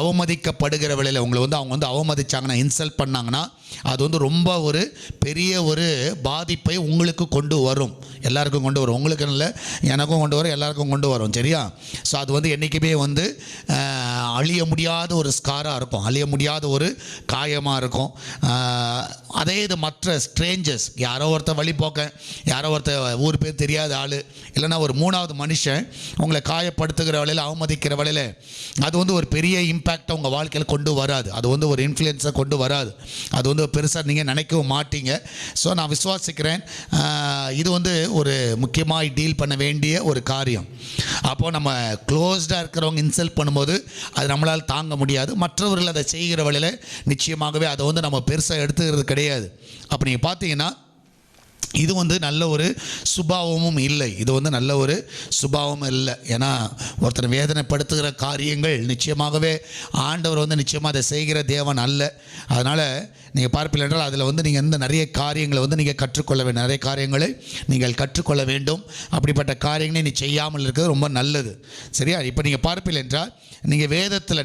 அவமதிக்கப்படுகிற வேளையில் உங்களை வந்து அவங்க வந்து அவமதிச்சாங்கன்னா, இன்சல்ட் பண்ணாங்கன்னா, அது வந்து ரொம்ப ஒரு பெரிய ஒரு பாதிப்பை உங்களுக்கு கொண்டு வரும். எல்லாருக்கும் கொண்டு வரும், உங்களுக்கு இல்லை, எனக்கும் கொண்டு வரும், எல்லாருக்கும் கொண்டு வரும் சரியா. ஸோ அது வந்து என்றைக்குமே வந்து அழிய முடியாத ஒரு ஸ்காராக இருக்கும், அழிய முடியாத ஒரு காயமாக இருக்கும். அதே இது மற்ற ஸ்ட்ரேஞ்சர்ஸ், யாரோ ஒருத்தர் வழிபோக்க, யாரோ ஒருத்தர் ஊர் பேர் தெரியாத ஆள், இல்லைன்னா ஒரு மூணாவது மனுஷன் உங்களை காயப்படுத்துகிற வேளையில், அவமதிக்கிற வேளையில் அது வந்து ஒரு பெரிய இம்பேக்டை உங்கள் வாழ்க்கையில் கொண்டு வராது. அது வந்து ஒரு இன்ஃப்ளூயன்ஸை கொண்டு வராது. அது வந்து பெருசாக நீங்கள் நினைக்கவும் மாட்டீங்க. ஸோ நான் விசுவாசிக்கிறேன் இது வந்து ஒரு முக்கியமாக டீல் பண்ண வேண்டிய ஒரு காரியம். அப்போது நம்ம க்ளோஸ்டாக இருக்கிறவங்க இன்சல்ட் பண்ணும்போது அது நம்மளால் தாங்க முடியாது. மற்றவர்கள் அதை செய்கிற வழியில் நிச்சயமாகவே அதை வந்து நம்ம பெருசாக எடுத்துக்கிறது கிடையாது. அப்போ நீங்கள் பார்த்தீங்கன்னா இது வந்து நல்ல ஒரு சுபாவமும் இல்லை. இது வந்து நல்ல ஒரு சுபாவமும் இல்லை. ஏன்னா ஒருத்தர் வேதனைப்படுத்துகிற காரியங்கள் நிச்சயமாகவே ஆண்டவர் வந்து நிச்சயமாக அதை செய்கிற தேவன் அல்ல. அதனால் நீங்கள் பார்ப்பீர்கள் என்றால் அதில் வந்து நீங்கள் இந்த நிறைய காரியங்களை வந்து நீங்கள் கற்றுக்கொள்ள வேண்டும், நிறைய காரியங்களை நீங்கள் கற்றுக்கொள்ள வேண்டும். அப்படிப்பட்ட காரியங்களை நீ செய்யாமல் இருக்கிறது ரொம்ப நல்லது. சரியா? இப்போ நீங்கள் பார்ப்பீர்கள் என்றால் நீங்கள் வேதத்தில்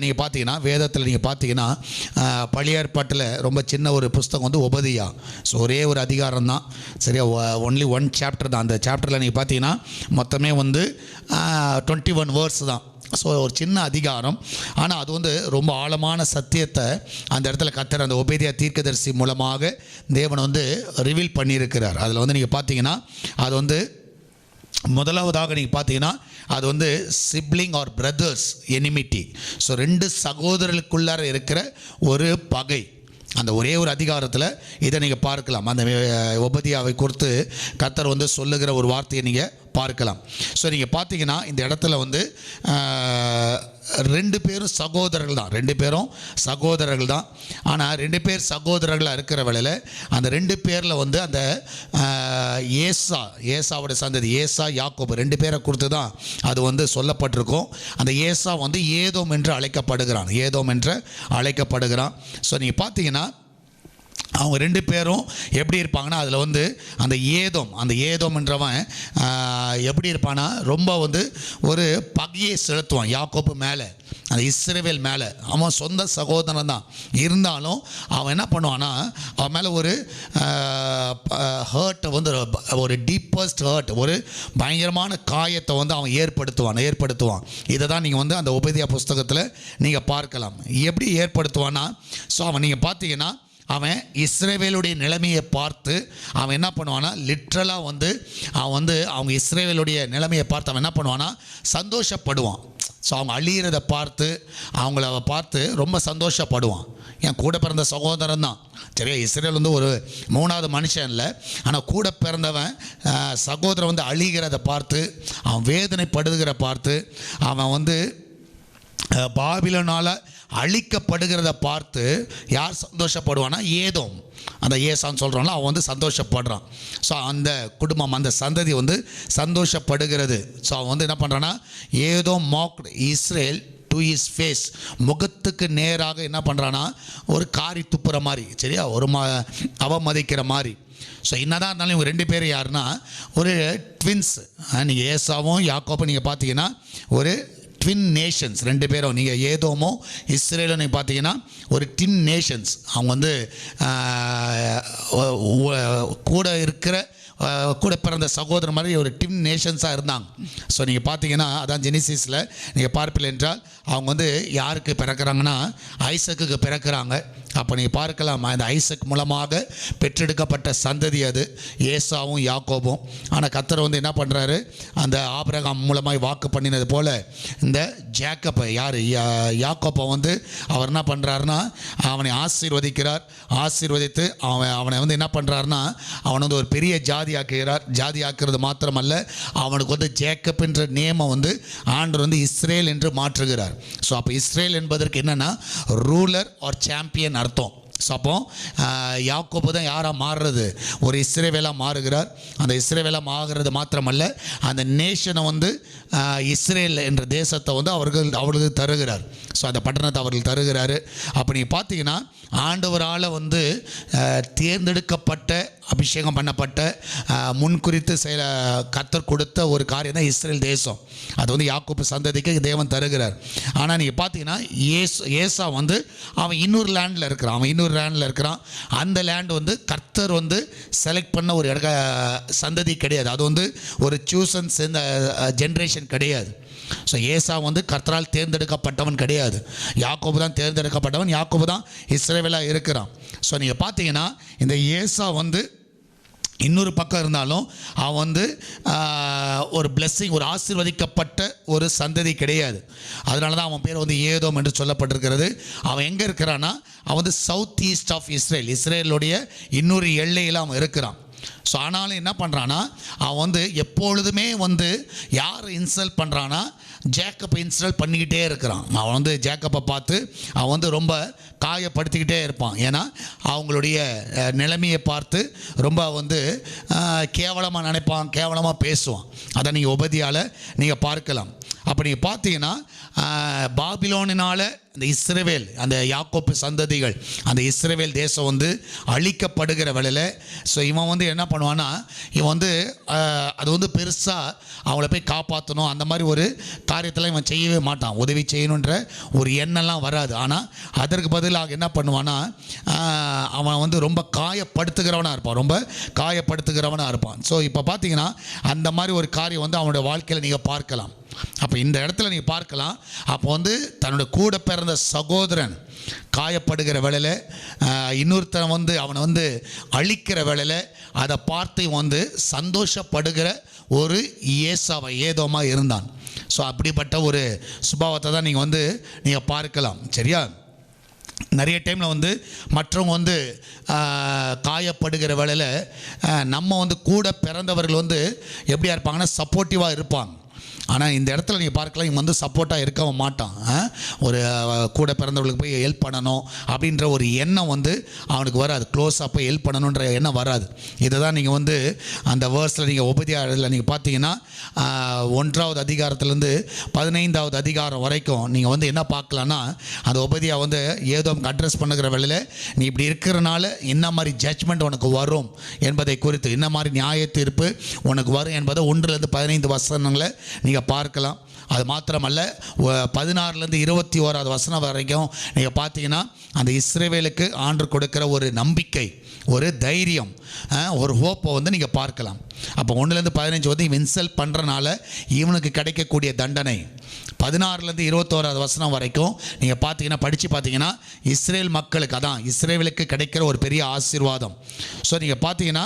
நீங்கள் பார்த்தீங்கன்னா பழைய ஏற்பாட்டில் ரொம்ப சின்ன ஒரு புஸ்தகம் வந்து உபதியா. ஸோ ஒரே ஒரு அதிகாரம் தான். சரியா? ஒன்லி 1 சாப்டர் தான். அந்த சாப்டரில் நீங்கள் பார்த்தீங்கன்னா மொத்தமே வந்து 21 வேர்ட்ஸ் தான். ஸோ ஒரு சின்ன அதிகாரம், ஆனால் அது வந்து ரொம்ப ஆழமான சத்தியத்தை அந்த இடத்துல கர்த்தர் அந்த உபேதியா தீர்க்கதரிசி மூலமாக தேவன் வந்து ரிவீல் பண்ணியிருக்கிறார். அதில் வந்து நீங்கள் பார்த்தீங்கன்னா அது வந்து முதலாவதாக நீங்கள் பார்த்தீங்கன்னா அது வந்து sibling or brothers enmity. So 2 சகோதரர்களுக்குள்ளார இருக்கிற ஒரு பகை. அந்த ஒரே ஒரு அதிகாரத்தில் இதை நீங்கள் பார்க்கலாம். அந்த உபதியாவை குறித்து கர்த்தர் வந்து சொல்லுகிற ஒரு வார்த்தையை நீங்கள் பார்க்கலாம். ஸோ நீங்கள் பார்த்தீங்கன்னா இந்த இடத்துல வந்து 2 பேரும் சகோதரர்கள் தான். 2 பேரும் சகோதரர்கள் தான். ஆனால் 2 பேர் சகோதரர்களாக இருக்கிற வேளையில் அந்த 2 பேரில் வந்து அந்த ஏசாவோட சந்ததி, ஏசா யாக்கோபு 2 பேரை குறித்து தான் அது வந்து சொல்லப்பட்டிருக்கும். அந்த ஏசா வந்து ஏதோம் என்று அழைக்கப்படுகிறான். ஸோ நீங்கள் பார்த்தீங்கன்னா அவங்க 2 பேரும் எப்படி இருப்பாங்கன்னா அதில் வந்து அந்த ஏதோம் என்றவன் எப்படி இருப்பான்னா ரொம்ப வந்து ஒரு பகையை செலுத்துவான் யாக்கோபு மேலே, அந்த இஸ்ரவேல் மேலே. அவன் சொந்த சகோதரன் தான் இருந்தாலும் அவன் என்ன பண்ணுவான்னா அவன் மேலே ஒரு ஹர்ட்டை வந்து ஒரு டீப்பஸ்ட் ஹர்ட், ஒரு பயங்கரமான காயத்தை வந்து அவன் ஏற்படுத்துவான். இதை தான் நீங்கள் வந்து அந்த உபதியா புஸ்தகத்தில் நீங்கள் பார்க்கலாம். எப்படி ஏற்படுத்துவான்னா ஸோ அவன் நீங்கள் பார்த்தீங்கன்னா அவன் இஸ்ரவேலுடைய நிலைமையை பார்த்து அவன் என்ன பண்ணுவானா லிட்ரலாக வந்து அவன் வந்து அவங்க இஸ்ரவேலுடைய நிலைமையை பார்த்து அவன் என்ன பண்ணுவானா சந்தோஷப்படுவான். ஸோ அவங்க அழியிறதை பார்த்து அவங்கள பார்த்து ரொம்ப சந்தோஷப்படுவான். என் கூட பிறந்த சகோதரன் தான். சரியா? இஸ்ரேல் வந்து ஒரு 3வது மனுஷன் இல்லை, ஆனால் கூட பிறந்தவன் சகோதரன் வந்து அழிகிறத பார்த்து அவன் வேதனைப்படுகிற பார்த்து அவன் வந்து பாபிலோனால் அழிக்கப்படுகிறத பார்த்து யார் சந்தோஷப்படுவான்னா ஏதோம், அந்த ஏசான்னு சொல்கிறாங்களோ அவன் வந்து சந்தோஷப்படுறான். ஸோ அந்த குடும்பம் அந்த சந்ததி வந்து சந்தோஷப்படுகிறது. ஸோ அவன் வந்து என்ன பண்ணுறான்னா ஏதோ mocked Israel to his face, முகத்துக்கு நேராக என்ன பண்ணுறான்னா ஒரு காரி துப்புற மாதிரி, சரியா, ஒரு அவமதிக்கிற மாதிரி. ஸோ என்னதான் இருந்தாலும் இவங்க 2 பேர் யாருன்னா ஒரு ட்வின்ஸ். நீங்கள் ஏசாவும் யாக்கோபும் நீங்கள் பார்த்தீங்கன்னா ஒரு ட்வின் நேஷன்ஸ். 2 பேரும் நீங்கள் ஏதோமோ இஸ்ரேலும் நீங்கள் பார்த்தீங்கன்னா ஒரு ட்வின் நேஷன்ஸ். அவங்க வந்து கூட பிறந்த சகோதரர் மாதிரி ஒரு ட்வின் நேஷன்ஸாக இருந்தாங்க. ஸோ நீங்கள் பார்த்தீங்கன்னா அதான் ஜெனிசிஸில் நீங்கள் பார்ப்பீர்கள் என்றால் அவங்க வந்து யாருக்கு பிறக்கிறாங்கன்னா ஐசக்குக்கு பிறக்கிறாங்க. அப்போ நீங்கள் பார்க்கலாம் அந்த ஐசக் மூலமாக பெற்றெடுக்கப்பட்ட சந்ததி அது ஏசாவும் யாக்கோபும். ஆனால் கர்த்தர் வந்து என்ன பண்ணுறாரு, அந்த ஆபிரகாம் மூலமாக வாக்கு பண்ணினது போல் இந்த ஜேக்கப்பை யாக்கோப்பை வந்து அவர் என்ன பண்ணுறாருன்னா அவனை ஆசீர்வதித்து அவனை வந்து என்ன பண்ணுறாருன்னா அவனை வந்து ஒரு பெரிய ஜாதி ஆக்குறது மாத்திரமல்ல, அவனுக்கு வந்து ஜேக்கப் என்ற நேமை வந்து ஆண்டவர் வந்து இஸ்ரேல் என்று மாற்றுகிறார். ஸோ அப்போ இஸ்ரேல் என்பதற்கு என்னென்னா ரூலர் ஆர் சாம்பியன் அர்த்தம். ஸோ அப்போ யாக்கோபு தான் யாராக மாறுறது, ஒரு இஸ்ரவேலாக மாறுகிறார். அந்த இஸ்ரவேலாக மாறுறது மாத்திரமல்ல, அந்த நேஷனை வந்து இஸ்ரேல் என்ற தேசத்தை வந்து அவர்களுக்கு தருகிறார். ஸோ அந்த பட்டணத்தை அவர்கள் தருகிறாரு. அப்போ நீங்கள் பார்த்தீங்கன்னா ஆண்டவரால் வந்து தேர்ந்தெடுக்கப்பட்ட அபிஷேகம் பண்ணப்பட்ட முன்குறித்து கர்த்தர் கொடுத்த ஒரு காரியம் தான் இஸ்ரேல் தேசம். அது வந்து யாக்கோபு சந்ததிக்கு தேவன் தருகிறார். ஆனால் நீங்கள் பார்த்தீங்கன்னா ஏசா வந்து அவன் இன்னொரு லேண்டில் இருக்கிறான். அந்த லேண்ட் வந்து கர்த்தர் வந்து செலக்ட் பண்ண ஒரு சந்ததி கிடையாது. அது வந்து ஒரு சூசன் ஜென்ரேஷன் கிடையாது. ஸோ ஏசா வந்து கர்த்தரால் தேர்ந்தெடுக்கப்பட்டவன் கிடையாது. யாக்கோபு தான் தேர்ந்தெடுக்கப்பட்டவன். யாக்கோபு தான் இஸ்ரவேலாக இருக்கிறான். ஸோ நீங்கள் பார்த்தீங்கன்னா இந்த ஏசா வந்து இன்னொரு பக்கம் இருந்தாலும் அவன் வந்து ஒரு பிளெஸ்ஸிங், ஒரு ஆசீர்வதிக்கப்பட்ட ஒரு சந்ததி கிடையாது. அதனால தான் அவன் பேர் வந்து ஏதோம் என்று சொல்லப்பட்டிருக்கிறது. அவன் எங்கே இருக்கிறான்னா அவன் வந்து சவுத் ஈஸ்ட் ஆஃப் இஸ்ரேலுடைய இன்னொரு எல்லையில் அவன் இருக்கிறான். ஸோ ஆனாலும் என்ன பண்ணுறான்னா அவன் வந்து எப்பொழுதுமே வந்து யார் இன்சல்ட் பண்ணுறான்னா ஜேக்கப்பை இன்சல்ட் பண்ணிக்கிட்டே இருக்கிறான். அவன் வந்து ஜேக்கப்பை பார்த்து அவன் வந்து ரொம்ப காயப்படுத்திக்கிட்டே இருப்பான். ஏன்னா அவங்களுடைய நிலைமையை பார்த்து ரொம்ப வந்து கேவலமாக நினைப்பான், கேவலமாக பேசுவான். அதை நீங்கள் உபதியால் நீங்கள் பார்க்கலாம். அப்போ நீங்கள் பார்த்தீங்கன்னா பாபிலோனினால் இந்த இஸ்ரவேல், அந்த யாக்கோப்பு சந்ததிகள், அந்த இஸ்ரவேல் தேசம் வந்து அழிக்கப்படுகிற வேளையில் ஸோ இவன் வந்து என்ன பண்ணுவான்னா, இவன் வந்து அது வந்து பெருசாக அவங்கள போய் காப்பாற்றணும் அந்த மாதிரி ஒரு காரியத்தெல்லாம் இவன் செய்யவே மாட்டான். உதவி செய்யணுன்ற ஒரு எண்ணெல்லாம் வராது. ஆனால் அதற்கு பதிலாக என்ன பண்ணுவான்னா, அவன் வந்து ரொம்ப காயப்படுத்துகிறவனாக இருப்பான், ரொம்ப காயப்படுத்துகிறவனாக இருப்பான். ஸோ இப்போ பார்த்தீங்கன்னா அந்த மாதிரி ஒரு காரியம் வந்து அவனுடைய வாழ்க்கையில் நீங்கள் பார்க்கலாம். அப்போ இந்த இடத்துல நீங்கள் பார்க்கலாம், அப்போ வந்து தன்னோட கூட பிறந்த சகோதரன் காயப்படுகிற வேளையில் இன்னொருத்தன் வந்து அவனை வந்து அழிக்கிற வேளையில் அதை பார்த்து வந்து சந்தோஷப்படுகிற ஒரு ஏதோமாக இருந்தான். ஸோ அப்படிப்பட்ட ஒரு சுபாவத்தை தான் நீங்கள் பார்க்கலாம். சரியா? நிறைய டைமில் வந்து மற்றவங்க வந்து காயப்படுகிற வேளையில் நம்ம வந்து கூட பிறந்தவர்கள் வந்து எப்படியா இருப்பாங்கன்னா சப்போர்ட்டிவாக இருப்பாங்க. ஆனால் இந்த இடத்துல நீங்கள் பார்க்கலாம், இவன் வந்து சப்போர்ட்டாக இருக்கவும் மாட்டான். ஒரு கூட பிறந்தவர்களுக்கு போய் ஹெல்ப் பண்ணணும் அப்படின்ற ஒரு எண்ணம் வந்து அவனுக்கு வராது. க்ளோஸாக போய் ஹெல்ப் பண்ணணுன்ற எண்ணம் வராது. இதை தான் நீங்கள் வந்து அந்த வேர்ஸில் நீங்கள் உபதியாரில் நீங்கள் பார்த்தீங்கன்னா 1வது அதிகாரத்துலேருந்து 15வது அதிகாரம் வரைக்கும் நீங்கள் வந்து என்ன பார்க்கலான்னா, அந்த உபதியா வந்து ஏதோ அட்ரஸ் பண்ணுகிற வேளையில் நீ இப்படி இருக்கிறனால என்ன மாதிரி ஜட்ஜ்மெண்ட் உனக்கு வரும் என்பதை குறித்து, என்ன மாதிரி நியாய தீர்ப்பு உனக்கு வரும் என்பதை 1லேருந்து 15 வசனங்களை நீங்கள் பார்க்கலாம். அது மாத்திரமல்ல 16லேருந்து 21வது வசனம் வரைக்கும் நீங்கள் பார்த்தீங்கன்னா அந்த இஸ்ரவேலுக்கு ஆண்டு கொடுக்கிற ஒரு நம்பிக்கை, ஒரு தைரியம், ஒரு ஹோப்பை வந்து நீங்கள் பார்க்கலாம். அப்போ 1லேருந்து 15 வந்து இவன் இன்சல்ட் பண்ணுறனால இவனுக்கு கிடைக்கக்கூடிய தண்டனை, 16லேருந்து 21வது வசனம் வரைக்கும் நீங்கள் பார்த்தீங்கன்னா படித்து பார்த்தீங்கன்னா இஸ்ரேல் மக்களுக்கு, அதான் இஸ்ரேலுக்கு கிடைக்கிற ஒரு பெரிய ஆசீர்வாதம். ஸோ நீங்கள் பார்த்தீங்கன்னா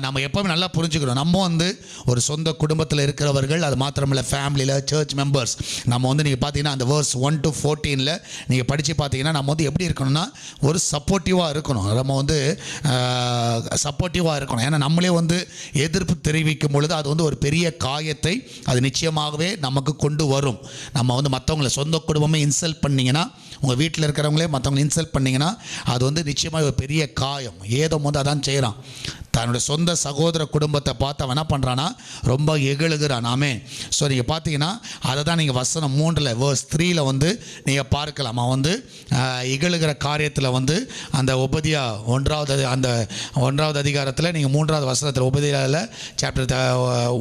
நம்ம எப்போவுமே நல்லா புரிஞ்சுக்கிறோம், நம்ம வந்து ஒரு சொந்த குடும்பத்தில் இருக்கிறவர்கள், அது மாத்திரமில்லை ஃபேமிலியில் சர்ச் மெம்பர்ஸ், நம்ம வந்து நீங்கள் பார்த்தீங்கன்னா அந்த வேர்ஸ் 1 to 14 நீங்கள் படித்து பார்த்தீங்கன்னா நம்ம வந்து எப்படி இருக்கணும்னா ஒரு சப்போர்ட்டிவாக இருக்கணும். நம்ம வந்து சப்போர்ட்டிவாக இருக்கணும். ஏன்னா நம்மளே வந்து எதிர்ப்பு தெரிவிக்கும் பொழுது அது வந்து ஒரு பெரிய காயத்தை அது நிச்சயமாகவே நமக்கு கொண்டு வரும். நம்ம வந்து மற்றவங்களை சொந்த குடும்பமே இன்சல்ட் பண்ணிங்கன்னா, உங்கள் வீட்டில் இருக்கிறவங்களே மற்றவங்களை இன்சல்ட் பண்ணிங்கன்னா அது வந்து நிச்சயமாக ஒரு பெரிய காயம். ஏதோ வந்து அதான் செய்கிறான், தன்னோட சொந்த சகோதர குடும்பத்தை பார்த்து அவன் என்ன பண்ணுறான்னா ரொம்ப எகழுகிறான். ஆமே. ஸோ நீங்கள் பார்த்தீங்கன்னா அதை தான் நீங்கள் வசனம் 3 வேர்ஸ் 3 வந்து நீங்கள் பார்க்கலாம். அவன் வந்து இகழுகிற காரியத்தில் வந்து அந்த உபதியா 1வது அதிகாரத்தில் நீங்கள் 3வது வசனத்தில் உபதியாவில் சாப்டர்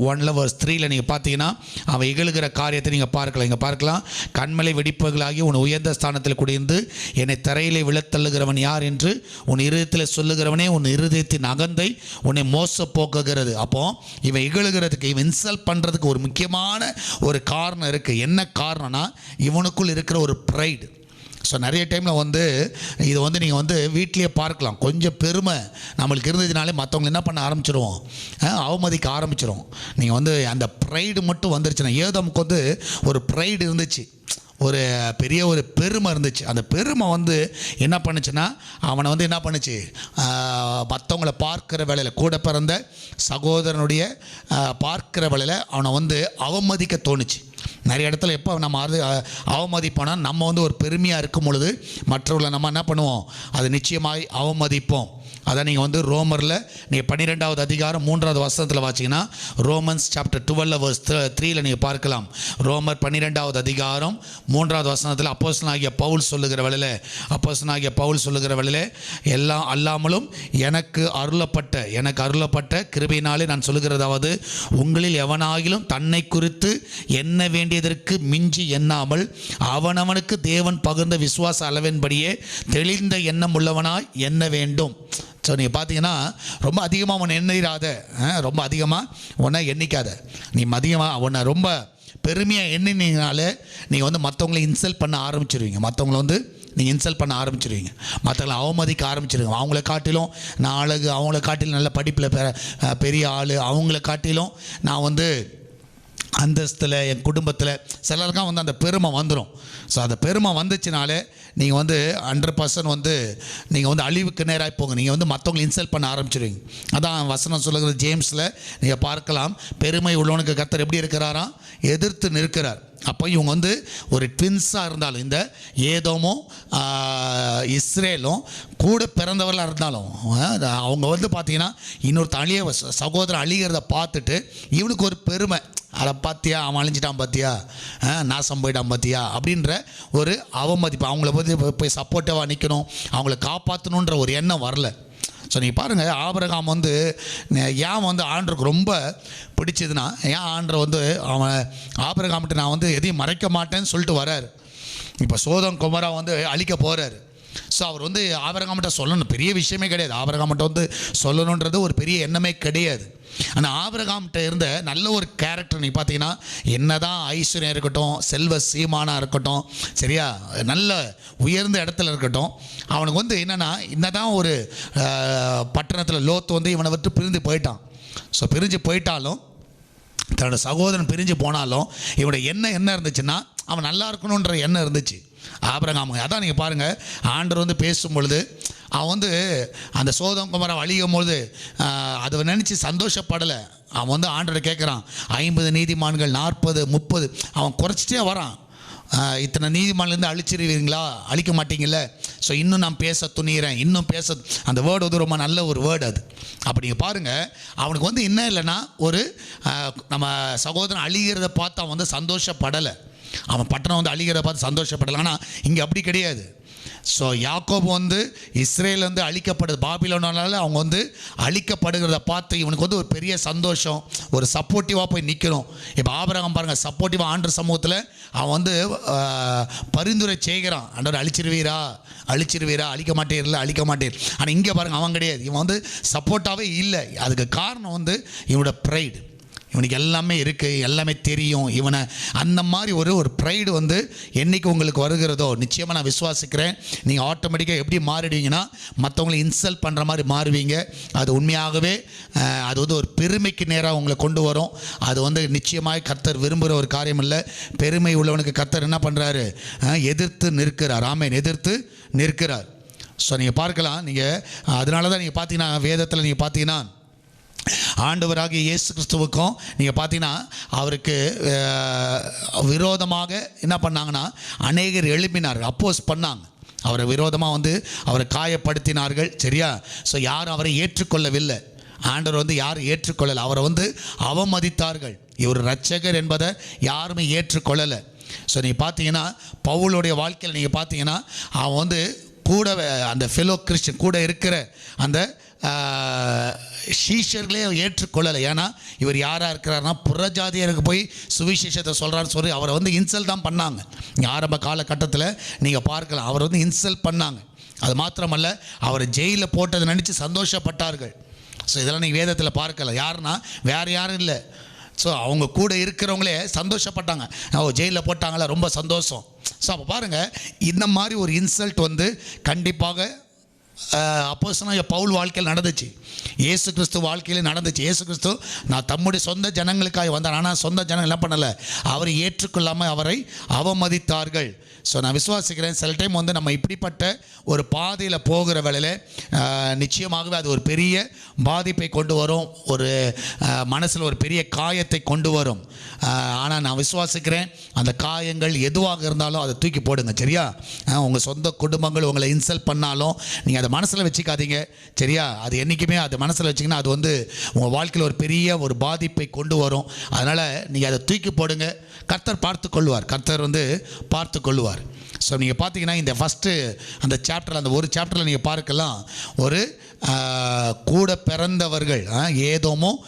1 வேர்ஸ் 3 நீங்கள் பார்த்தீங்கன்னா அவன் இகழுகிற காரியத்தை நீங்கள் பார்க்கலாம். இங்கே பார்க்கலாம், கண்மலை வெடிப்புகளாகி உன் உயர்ந்த ஸ்தானத்தில் குடியிருந்து என்னை தரையிலே விழத்தள்ளுகிறவன் யார் என்று உன் இருதயத்தில் சொல்லுகிறவனே உன் இருதயத்தின் அகந்தை உன்னை மோச போக்குகிறது. அப்போ இவன் இகழுகிறதுக்கு, இவன் இன்சல்ட் பண்ணுறதுக்கு ஒரு முக்கியமான ஒரு காரணம் இருக்குது. என்ன காரணம்னா இவனுக்குள் இருக்கிற ஒரு ப்ரைடு. ஸோ நிறைய டைமில் வந்து இது வந்து நீங்கள் வந்து வீட்லேயே பார்க்கலாம், கொஞ்சம் பெருமை நம்மளுக்கு இருந்ததுனாலே மற்றவங்க என்ன பண்ண ஆரம்பிச்சிடுவோம், அவமதிக்க ஆரம்பிச்சிடும். நீங்கள் வந்து அந்த ப்ரைடு மட்டும் வந்துருச்சுன்னா, ஏதோமுக்கு வந்து ஒரு ப்ரைடு இருந்துச்சு, ஒரு பெரிய ஒரு பெருமை இருந்துச்சு. அந்த பெருமை வந்து என்ன பண்ணுச்சுன்னா அவனை வந்து என்ன பண்ணுச்சு, மற்றவங்களை பார்க்குற வேளையில், கூட பிறந்த சகோதரனுடைய பார்க்குற வேளையில் அவனை வந்து அவமதிக்க தோணுச்சு. நிறைய இடத்துல எப்போ நம்ம அது அவமதிப்போனா, நம்ம வந்து ஒரு பெருமையாக இருக்கும் பொழுது மற்றவர்களை நம்ம என்ன பண்ணுவோம், அது நிச்சயமாய் அவமதிப்போம். அதான் நீங்கள் வந்து ரோமரில் நீங்கள் 12வது அதிகாரம் 3வது வசனத்தில் வாசிங்கன்னா, ரோமன்ஸ் சாப்டர் 12 வேர்ஸ் 3 நீங்கள் பார்க்கலாம். ரோமர் 12வது அதிகாரம் 3வது வசனத்தில் அப்போஸ்தலனாகிய பவுல் சொல்லுகிற வேளையில் எல்லாம் அல்லாமலும் எனக்கு அருளப்பட்ட கிருபையினாலே நான் சொல்லுகிறதாவது, உங்களில் எவனாகிலும் தன்னை குறித்து எண்ண வேண்டியதற்கு மிஞ்சி எண்ணாமல் அவனவனுக்கு தேவன் பகிர்ந்த விசுவாச அளவின்படியே தெளிந்த எண்ணம் உள்ளவனாய் எண்ண வேண்டும். ஸோ நீங்கள் பார்த்தீங்கன்னா ரொம்ப அதிகமாக உன்னை எண்ணிடாத, ரொம்ப அதிகமாக உன்னை எண்ணிக்காத. நீ அதிகமாக உன்னை ரொம்ப பெருமையாக எண்ணினீங்கனாலே நீங்கள் வந்து மற்றவங்களை இன்சல்ட் பண்ண ஆரம்பிச்சிருவீங்க. நீங்கள் இன்சல்ட் பண்ண ஆரம்பிச்சிருவீங்க, மற்றவங்களை அவமதிக்க ஆரம்பிச்சிருவீங்க. அவங்கள காட்டிலும் நான் அழகு, அவங்கள காட்டிலும் நல்ல படிப்பில் பெரிய ஆள், அவங்கள காட்டிலும் நான் வந்து அந்தஸ்தில், என் குடும்பத்தில் சிலருக்கும் வந்து அந்த பெருமை வந்துடும். ஸோ அந்த பெருமை வந்துச்சுனாலே நீங்கள் வந்து 100% வந்து நீங்கள் வந்து அழிவுக்கு நேராக போங்க. நீங்கள் வந்து மற்றவங்களை இன்சல்ட் பண்ண ஆரம்பிச்சிடுவீங்க. அதான் வசனம் சொல்லுகிறது ஜேம்ஸில் நீங்கள் பார்க்கலாம், பெருமை உள்ளவனுக்கு கர்த்தர் எப்படி இருக்கிறாராம், எதிர்த்து நிற்கிறார். அப்போ இவங்க வந்து ஒரு ட்வின்ஸாக இருந்தாலும், இந்த ஏதோமும் இஸ்ரேலும் கூட பிறந்தவர்களாக இருந்தாலும் அவங்க வந்து பார்த்திங்கன்னா இன்னொரு சகோதரன் அழிகிறத பார்த்துட்டு இவனுக்கு ஒரு பெருமை, அதை பார்த்தியா அவன் அழிஞ்சிட்டான் பார்த்தியா, நாசம் போயிட்டான் பார்த்தியா அப்படின்ற ஒரு அவமதிப்பு, அவங்கள போய் சப்போர்ட்டிவாக நிற்கணும், அவங்கள காப்பாற்றணுன்ற ஒரு எண்ணம் வரல. ஸோ நீங்கள் பாருங்கள், ஆபிரகாம் வந்து ஏன் வந்து ஆண்டருக்கு ரொம்ப பிடிச்சதுன்னா, ஏன் ஆண்டரை வந்து அவன் ஆபிரகாம்கிட்ட நான் வந்து எதையும் மறைக்க மாட்டேன்னு சொல்லிட்டு வர்றார். இப்போ சோதம் குமரா வந்து அழிக்க போகிறார். ஸோ அவர் வந்து ஆபிரகாம்கிட்ட சொல்லணும், பெரிய விஷயமே கிடையாது, ஆபிரகாம்கிட்ட வந்து சொல்லணுன்றது ஒரு பெரிய எண்ணமே கிடையாது. ஆனால் ஆபிரகாம்கிட்ட இருந்த நல்ல ஒரு கேரக்டர் நீ பார்த்தீங்கன்னா, என்னதான் ஐஸ்வர்யம் இருக்கட்டும், செல்வ சீமானாக இருக்கட்டும், சரியா, நல்ல உயர்ந்த இடத்துல இருக்கட்டும், அவனுக்கு வந்து என்னென்னா, என்னதான் ஒரு பட்டணத்தில் லோத்து வந்து இவனை விட்டு பிரிந்து போயிட்டான். ஸோ பிரிஞ்சு போயிட்டாலும், தன்னோட சகோதரன் பிரிஞ்சு போனாலும் இவனோட எண்ணம் என்ன இருந்துச்சுன்னா, அவன் நல்லா இருக்கணுன்ற எண்ணம் இருந்துச்சு ஆபிரகாம். அதான் நீங்கள் பாருங்கள், ஆண்டவர் வந்து பேசும்பொழுது அவன் வந்து அந்த சோதம் குமரா அழியும் பொழுது அதை நினச்சி சந்தோஷப்படலை. அவன் வந்து ஆண்டரை கேட்குறான், 50 நீதிமான்கள் 40 30 அவன் குறைச்சிட்டே வரான். இத்தனை நீதிமான்லேருந்து அழிச்சிருவீங்களா, அழிக்க மாட்டீங்கல்ல, ஸோ இன்னும் நான் பேச துணிகிறேன், இன்னும் பேச, அந்த வேர்டு வந்து ரொம்ப நல்ல ஒரு வேர்டு அது. அப்படி பாருங்கள், அவனுக்கு வந்து என்ன இல்லைன்னா, ஒரு நம்ம சகோதரன் அழிகிறத பார்த்து அவன் வந்து சந்தோஷப்படலை, அவன் பட்டணம் வந்து அழிகிறத பார்த்து சந்தோஷப்படலை. ஆனால் இங்கே அப்படி கிடையாது. ஸோ யாக்கோபு வந்து இஸ்ரேல் வந்து அழிக்கப்படுது, பாபிலோனால அவங்க வந்து அழிக்கப்படுகிறத பார்த்து இவனுக்கு வந்து ஒரு பெரிய சந்தோஷம், ஒரு சப்போர்ட்டிவாக போய் நிற்கணும். இப்போ ஆபிரகாம் பாருங்கள், சப்போர்ட்டிவாக ஆண்டவர் சமூகத்தில் அவன் வந்து பரிந்துரை செய்கிறான், ஆண்டவர் அழிச்சிருவீரா, அழிக்க மாட்டேர்ல, அழிக்க மாட்டேர். ஆனால் இங்கே பாருங்கள், அவன் கிடையாது, இவன் வந்து சப்போர்ட்டாகவே இல்லை. அதுக்கு காரணம் வந்து இவனோட ப்ரைடு. இவனுக்கு எல்லாமே இருக்குது, எல்லாமே தெரியும், இவனை அந்த மாதிரி ஒரு ப்ரைடு வந்து என்றைக்கு உங்களுக்கு வருகிறதோ, நிச்சயமாக நான் விசுவாசிக்கிறேன், நீங்கள் ஆட்டோமேட்டிக்காக எப்படி மாறிடுவீங்கன்னா, மற்றவங்களை இன்சல்ட் பண்ணுற மாதிரி மாறுவீங்க. அது உண்மையாகவே அது வந்து ஒரு பெருமைக்கு நேராக உங்களை கொண்டு வரும். அது வந்து நிச்சயமாக கர்த்தர் விரும்புகிற ஒரு காரியம் இல்லை. பெருமை உள்ளவனுக்கு கர்த்தர் என்ன பண்ணுறாரு, எதிர்த்து நிற்கிறார். ஆமென், எதிர்த்து நிற்கிறார். ஸோ நீங்கள் பார்க்கலாம், நீங்கள் அதனால தான் நீங்கள் பார்த்தீங்கன்னா, வேதத்தில் நீங்கள் பார்த்தீங்கன்னா, ஆண்டவராகிய இயேசு கிறிஸ்துவுக்கும் நீங்கள் பார்த்தீங்கன்னா, அவருக்கு விரோதமாக என்ன பண்ணாங்கன்னா, அநேகர் எழுப்பினார்கள், அப்போஸ் பண்ணாங்க, அவரை விரோதமாக வந்து அவரை காயப்படுத்தினார்கள், சரியா. ஸோ யாரும் அவரை ஏற்றுக்கொள்ளவில்லை, ஆண்டவர் வந்து யாரும் ஏற்றுக்கொள்ளலை, அவரை வந்து அவமதித்தார்கள். இவர் இரட்சகர் என்பதை யாருமே ஏற்றுக்கொள்ளலை. ஸோ நீங்கள் பார்த்தீங்கன்னா, பவுலுடைய வாழ்க்கையில் நீங்கள் பார்த்தீங்கன்னா, அவன் வந்து கூட அந்த ஃபெலோ கிறிஸ்டியன் கூட இருக்கிற அந்த சீஷர்களே ஏற்றுக்கொள்ளலை. ஏன்னா இவர் யாராக இருக்கிறாருன்னா, புறஜாதியருக்கு போய் சுவிசேஷத்தை சொல்கிறான்னு சொல்லி அவரை வந்து இன்சல்ட் தான் பண்ணாங்க. ஆரம்ப காலகட்டத்தில் நீங்கள் பார்க்கலாம், அவர் வந்து இன்சல்ட் பண்ணாங்க. அது மாத்திரமல்ல, அவர் ஜெயிலில் போட்டதை நினச்சி சந்தோஷப்பட்டார்கள். ஸோ இதெல்லாம் நீங்கள் வேதத்தில் பார்க்கல. யாருன்னா வேறு யாரும் இல்லை, ஸோ அவங்க கூட இருக்கிறவங்களே சந்தோஷப்பட்டாங்க, ஜெயிலில் போட்டாங்களே, ரொம்ப சந்தோஷம். ஸோ அப்போ பாருங்கள், இந்த மாதிரி ஒரு இன்சல்ட் வந்து கண்டிப்பாக அப்போஸ்தலனாகிய பவுல் வாழ்க்கையில் நடந்துச்சு, இயேசு கிறிஸ்து வாழ்க்கையில் நடந்துச்சு. இயேசு கிறிஸ்து நான் தம்முடைய சொந்த ஜனங்களுக்காக வந்தார், ஆனால் சொந்த ஜனங்கள் என்ன பண்ணலை, அவரை ஏற்றுக்கொள்ளாமல் அவரை அவமதித்தார்கள். ஸோ நான் விசுவாசிக்கிறேன், சில டைம் வந்து நம்ம இப்படிப்பட்ட ஒரு பாதையில் போகிற வேளையில் நிச்சயமாகவே அது ஒரு பெரிய பாதிப்பை கொண்டு வரும், ஒரு மனசில் ஒரு பெரிய காயத்தை கொண்டு வரும். ஆனால் நான் விசுவாசிக்கிறேன், அந்த காயங்கள் எதுவாக இருந்தாலும் அதை தூக்கி போடுங்க, சரியா. உங்கள் சொந்த குடும்பங்கள் உங்களை இன்சல்ட் பண்ணாலும் நீங்கள் அதை மனசில் வச்சுக்காதீங்க, சரியா. அது என்றைக்குமே அது மனசில் வச்சிங்கன்னா அது வந்து உங்கள் வாழ்க்கையில் ஒரு பெரிய ஒரு பாதிப்பை கொண்டு வரும். அதனால் நீங்கள் அதை தூக்கி போடுங்க, கர்த்தர் பார்த்து கொள்வார், கர்த்தர் வந்து பார்த்து கொள்வார். ஸோ நீங்கள் பார்த்தீங்கன்னா, இந்த ஃபஸ்ட்டு அந்த சாப்டரில், அந்த ஒரு சாப்டரில் நீங்கள் பார்க்கலாம், ஒரு கூட பிறந்தவர்கள் ஏதோமும்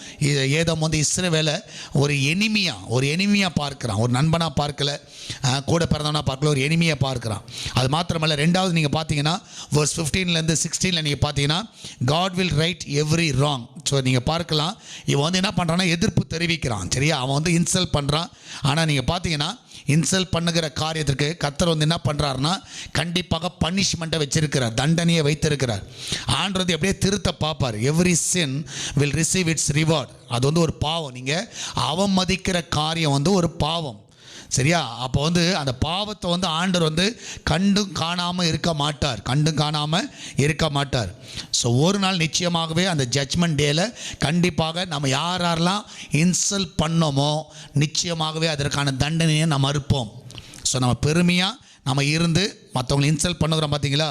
வந்து இஸ்ரவேலை ஒரு எனிமியாக பார்க்குறான், ஒரு நண்பனாக பார்க்கல, கூட பிறந்தவனாக பார்க்கல, ஒரு எனிமியாக பார்க்குறான். அது மாத்திரமல்ல, ரெண்டாவது நீங்கள் பார்த்தீங்கன்னா verse 15 16 நீங்கள் பார்த்தீங்கன்னா, God will right every wrong. So நீங்கள் பார்க்கலாம், இவன் வந்து என்ன பண்ணுறான்னா எதிர்ப்பு தெரிவிக்கிறான், சரியா. அவன் வந்து இன்சல்ட் பண்ணுறான். ஆனால் நீங்கள் பார்த்தீங்கன்னா, இன்சல்ட் பண்ணுகிற காரியத்திற்கு கர்த்தர் வந்து என்ன பண்ணுறாருன்னா, கண்டிப்பாக பனிஷ்மெண்ட்டை வச்சிருக்கிறார், தண்டனையை வைத்திருக்கிறார். ஆண்டவர் எப்படியே திருத்த பார்ப்பார். Every sin will receive its reward. அது வந்து ஒரு பாவம், நீங்கள் அவமதிக்கிற காரியம் வந்து ஒரு பாவம், சரியா? அப்போ வந்து அந்த பாவத்தை வந்து ஆண்டவர் வந்து கண்டும் காணாமல் இருக்க மாட்டார். ஸோ ஒரு நாள் நிச்சயமாகவே அந்த ஜட்ஜ்மெண்ட் டேல கண்டிப்பாக நம்ம யாரெல்லாம் இன்சல்ட் பண்ணோமோ நிச்சயமாகவே அதற்கான தண்டனையை நம்ம அறுப்போம். ஸோ நம்ம பெருமையாக நம்ம இருந்து மற்றவங்களை இன்சல்ட் பண்ணுகிறோம் பார்த்தீங்களா,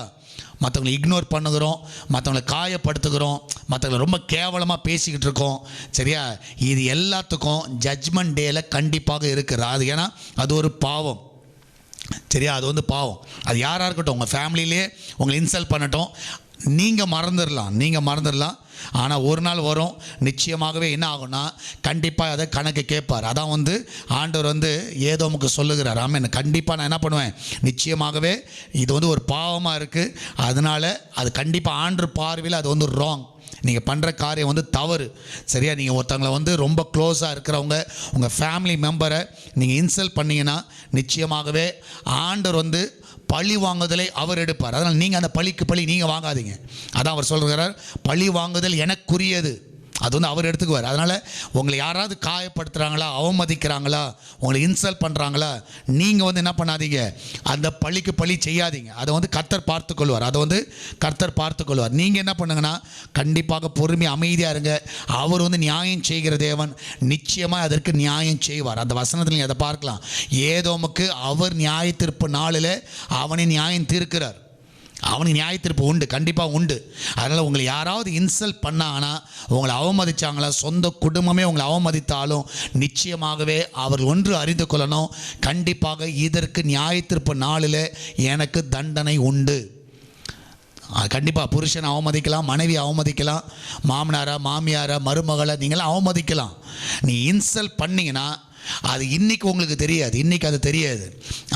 மற்றவங்களை இக்னோர் பண்ணுகிறோம், மற்றவங்களை காயப்படுத்துகிறோம், மற்றவங்களை ரொம்ப கேவலமாக பேசிக்கிட்டு இருக்கோம். சரியா? இது எல்லாத்துக்கும் ஜட்ஜ்மெண்ட் டேல கண்டிப்பாக இருக்குது. அது ஏன்னா அது ஒரு பாவம். சரியா? அது வந்து பாவம். அது யாராக இருக்கட்டும், உங்கள் ஃபேமிலியிலே உங்களை இன்சல்ட் பண்ணட்டும், நீங்கள் மறந்துடலாம். ஆனால் ஒரு நாள் வரும், நிச்சயமாகவே என்ன ஆகும்னா கண்டிப்பாக அதை கணக்கு கேட்பார். அதான் வந்து ஆண்டவர் வந்து ஏதோமுக்கு சொல்லுகிறார். ஆமாம், கண்டிப்பாக நான் என்ன பண்ணுவேன், நிச்சயமாகவே இது வந்து ஒரு பாவமாக இருக்குது, அதனால் அது கண்டிப்பாக ஆண்டவர் பார்வையில் அது வந்து ராங். நீங்கள் பண்ணுற காரியம் வந்து தவறு. சரியா? நீங்கள் ஒருத்தவங்களை வந்து ரொம்ப க்ளோஸாக இருக்கிறவங்க, உங்கள் ஃபேமிலி மெம்பரை நீங்கள் இன்சல்ட் பண்ணிங்கன்னா நிச்சயமாகவே ஆண்டவர் வந்து பழி வாங்குதலை அவர் எடுப்பார். அதனால் நீங்கள் அந்த பழிக்கு பழி நீங்கள் வாங்காதீங்க. அதான் அவர் சொல்கிறார், பழி வாங்குதல் எனக்குரியது, அது வந்து அவர் எடுத்துக்குவார். அதனால் உங்களை யாராவது காயப்படுத்துகிறாங்களா, அவமதிக்கிறாங்களா, உங்களை இன்சல்ட் பண்ணுறாங்களா, நீங்கள் வந்து என்ன பண்ணாதீங்க, அந்த பழிக்கு பழி செய்யாதீங்க. அதை வந்து கர்த்தர் பார்த்துக்கொள்வார். நீங்கள் என்ன பண்ணுங்கன்னா கண்டிப்பாக பொறுமை அமைதியாக இருங்க. அவர் வந்து நியாயம் செய்கிற தேவன், நிச்சயமாக அதற்கு நியாயம் செய்வார். அந்த வசனத்தில் நீங்கள் அதை பார்க்கலாம். ஏதோமுக்கு அவர் நியாய தீர்ப்பு நாளில் அவனை நியாயம் தீர்க்கிறார். அவனுக்கு நியாய தீர்ப்பு உண்டு, கண்டிப்பாக உண்டு. அதனால் உங்களை யாராவது இன்சல்ட் பண்ணாங்கன்னா, உங்களை அவமதித்தாங்களா, சொந்த குடும்பமே உங்களை அவமதித்தாலும் நிச்சயமாகவே அவர்கள் ஒன்று அறிந்து கொள்ளணும், கண்டிப்பாக இதற்கு நியாய தீர்ப்பு நாளில் எனக்கு தண்டனை உண்டு. கண்டிப்பாக புருஷனை அவமதிக்கலாம், மனைவி அவமதிக்கலாம், மாமனாரா மாமியாரா மருமகளை நீங்களாம் அவமதிக்கலாம். நீ இன்சல்ட் பண்ணிங்கன்னா அது இன்றைக்கி உங்களுக்கு தெரியாது, இன்றைக்கி அது தெரியாது.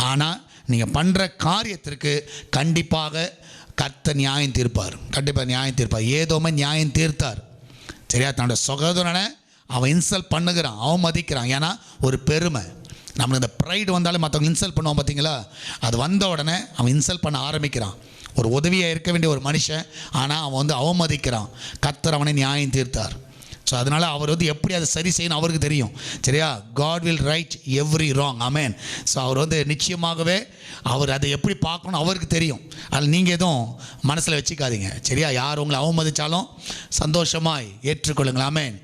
ஆனால் நீங்கள் பண்ணுற காரியத்திற்கு கண்டிப்பாக கர்த்தர் நியாயம் தீர்ப்பார். ஏதோமே நியாயம் தீர்த்தார். சரியா? தன்னோட சகோதரனை அவன் இன்சல்ட் பண்ணுகிறான், அவமதிக்கிறான். ஏன்னா ஒரு பெருமை, நம்மளுக்கு இந்த ப்ரைடு வந்தாலும் மற்றவங்க இன்சல்ட் பண்ணுவான் பார்த்தீங்களா, அது வந்த உடனே அவன் இன்சல்ட் பண்ண ஆரம்பிக்கிறான். ஒரு உதவியாக இருக்க வேண்டிய ஒரு மனுஷன், ஆனால் அவன் வந்து அவமதிக்கிறான். கர்த்தர் அவனை நியாயம் தீர்த்தார். ஸோ அதனால் அவர் வந்து எப்படி அதை சரி செய்யணும் அவருக்கு தெரியும். சரியா? God will right every wrong. ஆமேன். ஸோ அவர் வந்து நிச்சயமாகவே அவர் அதை எப்படி பார்க்கணும் அவருக்கு தெரியும். அதில் நீங்கள் எதுவும் மனசில் வச்சுக்காதீங்க. சரியா? யார் உங்களை அவமதித்தாலும் சந்தோஷமாய் ஏற்றுக்கொள்ளுங்கள். ஆமேன்.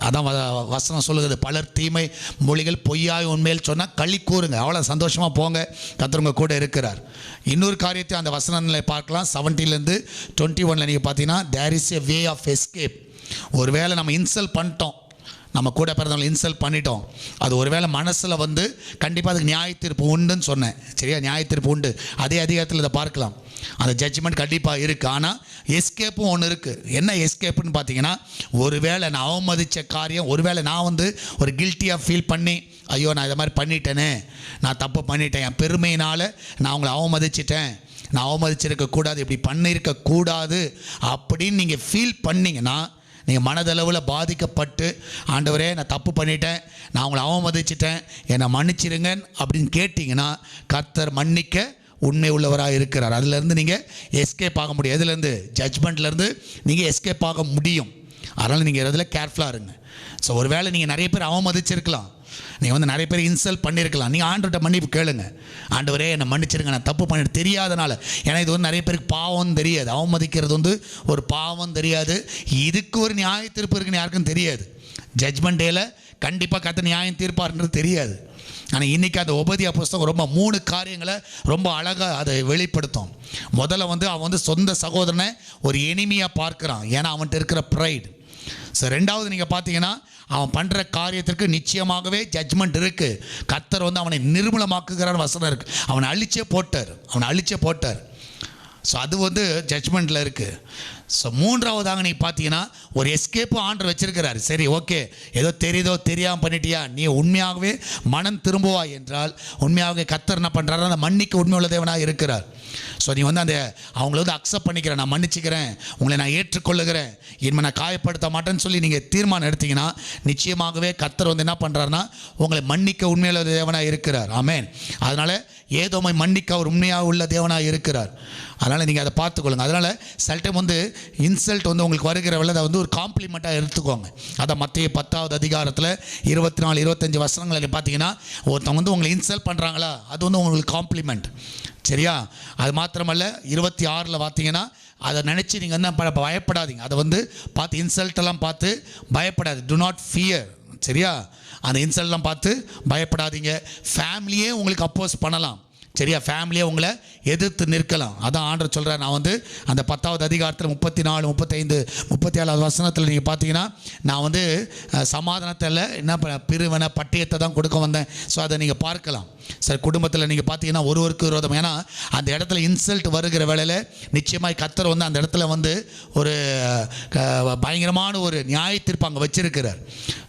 அதான் வசனம் சொல்லுகிறது, பலர் தீமை மொழிகள் பொய்யாய் உண்மையில் சொன்னால் களி கூறுங்க. அவ்வளோ சந்தோஷமாக போங்க, கர்த்தர் கூட இருக்கிறார். இன்னொரு காரியத்தை அந்த வசனங்களை பார்க்கலாம். 17 21 நீங்கள் பார்த்தீங்கன்னா, there is a way of escape. ஒருவேளை நம்ம இன்சல்ட் பண்ணிட்டோம், நம்ம கூட பிறந்தவங்களை இன்சல்ட் பண்ணிட்டோம், அது ஒருவேளை மனசில் வந்து கண்டிப்பாக அதுக்கு நியாய தீர்ப்பு உண்டுன்னு சொன்னேன். சரியா? நியாய தீர்ப்பு உண்டு. அதே அதிகாரத்தில் இதை பார்க்கலாம். அந்த ஜட்ஜ்மெண்ட் கண்டிப்பாக இருக்குது. ஆனால் எஸ்கேப்பும் ஒன்று இருக்குது. என்ன எஸ்கேப்புன்னு பார்த்தீங்கன்னா, ஒருவேளை நான் அவமதித்த காரியம், ஒருவேளை நான் வந்து ஒரு கில்ட்டியாக ஃபீல் பண்ணி, ஐயோ நான் இதை மாதிரி பண்ணிட்டேனே, நான் தப்பு பண்ணிட்டேன், என் பெருமையினால் நான் அவங்கள அவமதிச்சிட்டேன், நான் அவமதிச்சிருக்கக்கூடாது, இப்படி பண்ணியிருக்கக்கூடாது அப்படின்னு நீங்கள் ஃபீல் பண்ணிங்கன்னா, நீங்கள் மனதளவில் பாதிக்கப்பட்டு, ஆண்டவரே நான் தப்பு பண்ணிட்டேன், நான் உங்களை அவமதிச்சிட்டேன், என்னை மன்னிச்சிருங்க அப்படின்னு கேட்டிங்கன்னா, கர்த்தர் மன்னிக்க உண்மை உள்ளவராக இருக்கிறார். அதிலேருந்து நீங்கள் எஸ்கேப் ஆக முடியும். எதுலேருந்து? ஜட்ஜ்மெண்ட்லேருந்து நீங்கள் எஸ்கேப் ஆக முடியும். அதனால் நீங்கள் இதில் கேர்ஃபுல்லாக இருங்க. ஸோ ஒரு வேளை நீங்கள் நிறைய பேர் அவமதிச்சிருக்கலாம், நீங்கள் வந்து நிறைய பேர் இன்சல்ட் பண்ணியிருக்கலாம். நீங்கள் ஆண்டவர்கிட்ட மன்னிப்பு கேளுங்க. ஆண்டவரே என்னை மன்னிச்சிருங்க, நான் தப்பு பண்ணிட்டு தெரியாதனால. ஏன்னா இது வந்து நிறைய பேருக்கு பாவம் தெரியாது, அவமதிக்கிறது வந்து ஒரு பாவம் தெரியாது, இதுக்கு ஒரு நியாய தீர்ப்பு இருக்குன்னு யாருக்கும் தெரியாது. ஜட்ஜ்மெண்ட் டேல கண்டிப்பாக கர்த்தர் நியாயம் தீர்ப்பார்ன்றது தெரியாது. ஆனால் இன்றைக்கி அந்த உபதியா புஸ்தகம் ரொம்ப 3 காரியங்களை ரொம்ப அழகாக அதை வெளிப்படுத்தும். முதல்ல வந்து அவன் வந்து சொந்த சகோதரனை ஒரு எனிமியாக பார்க்குறான், ஏன்னா அவன்கிட்ட இருக்கிற ப்ரைடு. ஸோ ரெண்டாவது நீங்கள் பார்த்தீங்கன்னா, அவன் பண்ணுற காரியத்திற்கு நிச்சயமாகவே ஜட்ஜ்மெண்ட் இருக்குது. கர்த்தர் வந்து அவனை நிர்மூலமாக்குகிறார் வசனம் இருக்குது. அவனை அழிச்சே போட்டார். ஸோ அது வந்து ஜட்ஜ்மெண்ட்டில் இருக்குது. ஸோ மூன்றாவதாக நீங்கள் பார்த்தீங்கன்னா, ஒரு எஸ்கேப்பு ஆண்டவர் வச்சிருக்கிறார். சரி, ஓகே, ஏதோ தெரியுதோ தெரியாமல் பண்ணிட்டியா, நீ உண்மையாகவே மனம் திரும்புவாய் என்றால் உண்மையாகவே கர்த்தர் என்ன பண்ணுறாரு, அந்த மன்னிக்க உண்மை உள்ள தேவனாக இருக்கிறார். ஸோ நீ வந்து அந்த அவங்கள வந்து அக்செப்ட் பண்ணிக்கிறேன், நான் மன்னிச்சிக்கிறேன், உங்களை நான் ஏற்றுக்கொள்ளுகிறேன், இனிமேல் நான் காயப்படுத்த மாட்டேன்னு சொல்லி நீங்கள் தீர்மானம் எடுத்தீங்கன்னா, நிச்சயமாகவே கர்த்தர் வந்து என்ன பண்ணுறாருன்னா உங்களை மன்னிக்க உண்மையுள்ள தேவனாக இருக்கிறார். ஆமென். அதனால் ஏதோமை மன்னிக்க அவர் உண்மையாக உள்ள தேவனாக இருக்கிறார். அதனால் நீங்கள் அதை பார்த்துக்கொள்ளுங்க. அதனால் சில டைம் வந்து இன்சல்ட் வந்து உங்களுக்கு வருகிற வேலை அதை வந்து ஒரு காம்ப்ளிமெண்ட்டாக எடுத்துக்கோங்க. அதை மத்திய 10வது அதிகாரத்தில் 24, 25 வசனங்களில் பார்த்தீங்கன்னா ஒருத்தவங்க வந்து உங்களை இன்சல்ட் பண்ணுறாங்களா, அது வந்து உங்களுக்கு காம்ப்ளிமெண்ட். சரியா? அது மாத்திரமல்ல 26 பார்த்தீங்கன்னா அதை நினச்சி நீங்கள் என்ன பயப்படாதீங்க. அதை வந்து பார்த்து இன்சல்ட்டெல்லாம் பார்த்து பயப்படாது. To not fear. சரியா? அந்த இன்சல்ட்லாம் பார்த்து பயப்படாதீங்க. ஃபேமிலியே உங்களுக்கு அப்போஸ் பண்ணலாம். சரியா? ஃபேமிலியை உங்களை எதிர்த்து நிற்கலாம். அதான் ஆண்டவர் சொல்கிறார். நான் வந்து அந்த 10வது அதிகாரத்தில் 34, 35, 37 வசனத்தில் நீங்கள் பார்த்தீங்கன்னா நான் வந்து சமாதானத்தில் என்ன பிரிவினை பட்டியத்தை தான் கொடுக்க வந்தேன். ஸோ அதை நீங்கள் பார்க்கலாம். சார் குடும்பத்தில் நீங்கள் பார்த்தீங்கன்னா ஒருவருக்கு விரோதம். ஏன்னா அந்த இடத்துல இன்சல்ட் வருகிற வேளையில் நிச்சயமாக கர்த்தர் வந்து அந்த இடத்துல வந்து ஒரு பயங்கரமான ஒரு நியாய தீர்ப்பு அங்கே வச்சிருக்கிறார்.